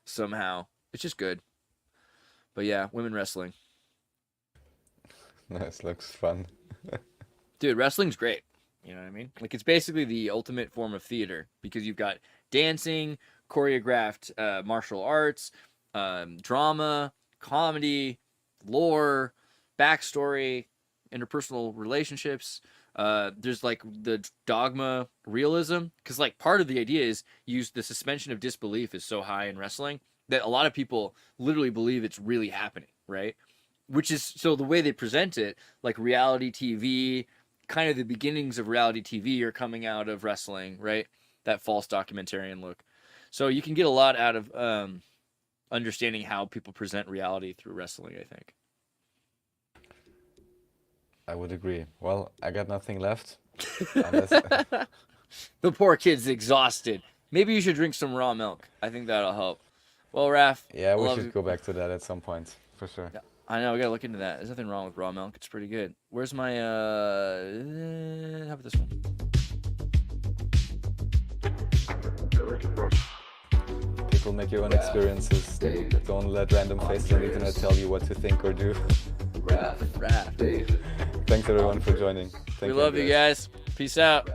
somehow. It's just good. But yeah, women wrestling. Nice, looks fun. Dude, wrestling's great. You know what I mean? Like, it's basically the ultimate form of theater because you've got dancing, choreographed martial arts, drama, comedy, lore, backstory, interpersonal relationships. There's like the dogma realism, because like part of the idea is the suspension of disbelief is so high in wrestling that a lot of people literally believe it's really happening, right? Which is, so the way they present it, like reality TV, kind of the beginnings of reality TV are coming out of wrestling, right? That false documentarian look. So you can get a lot out of understanding how people present reality through wrestling, I think. I would agree. Well, I got nothing left. The poor kid's exhausted. Maybe you should drink some raw milk. I think that'll help. Well, Raph. Yeah, we should go back to that at some point, for sure. Yeah, I know, we gotta look into that. There's nothing wrong with raw milk. It's pretty good. Where's my, how about this one? People make your own experiences. Don't let random faces on the internet tell you what to think or do. Raph. Thanks everyone for joining. We love you guys. Peace out.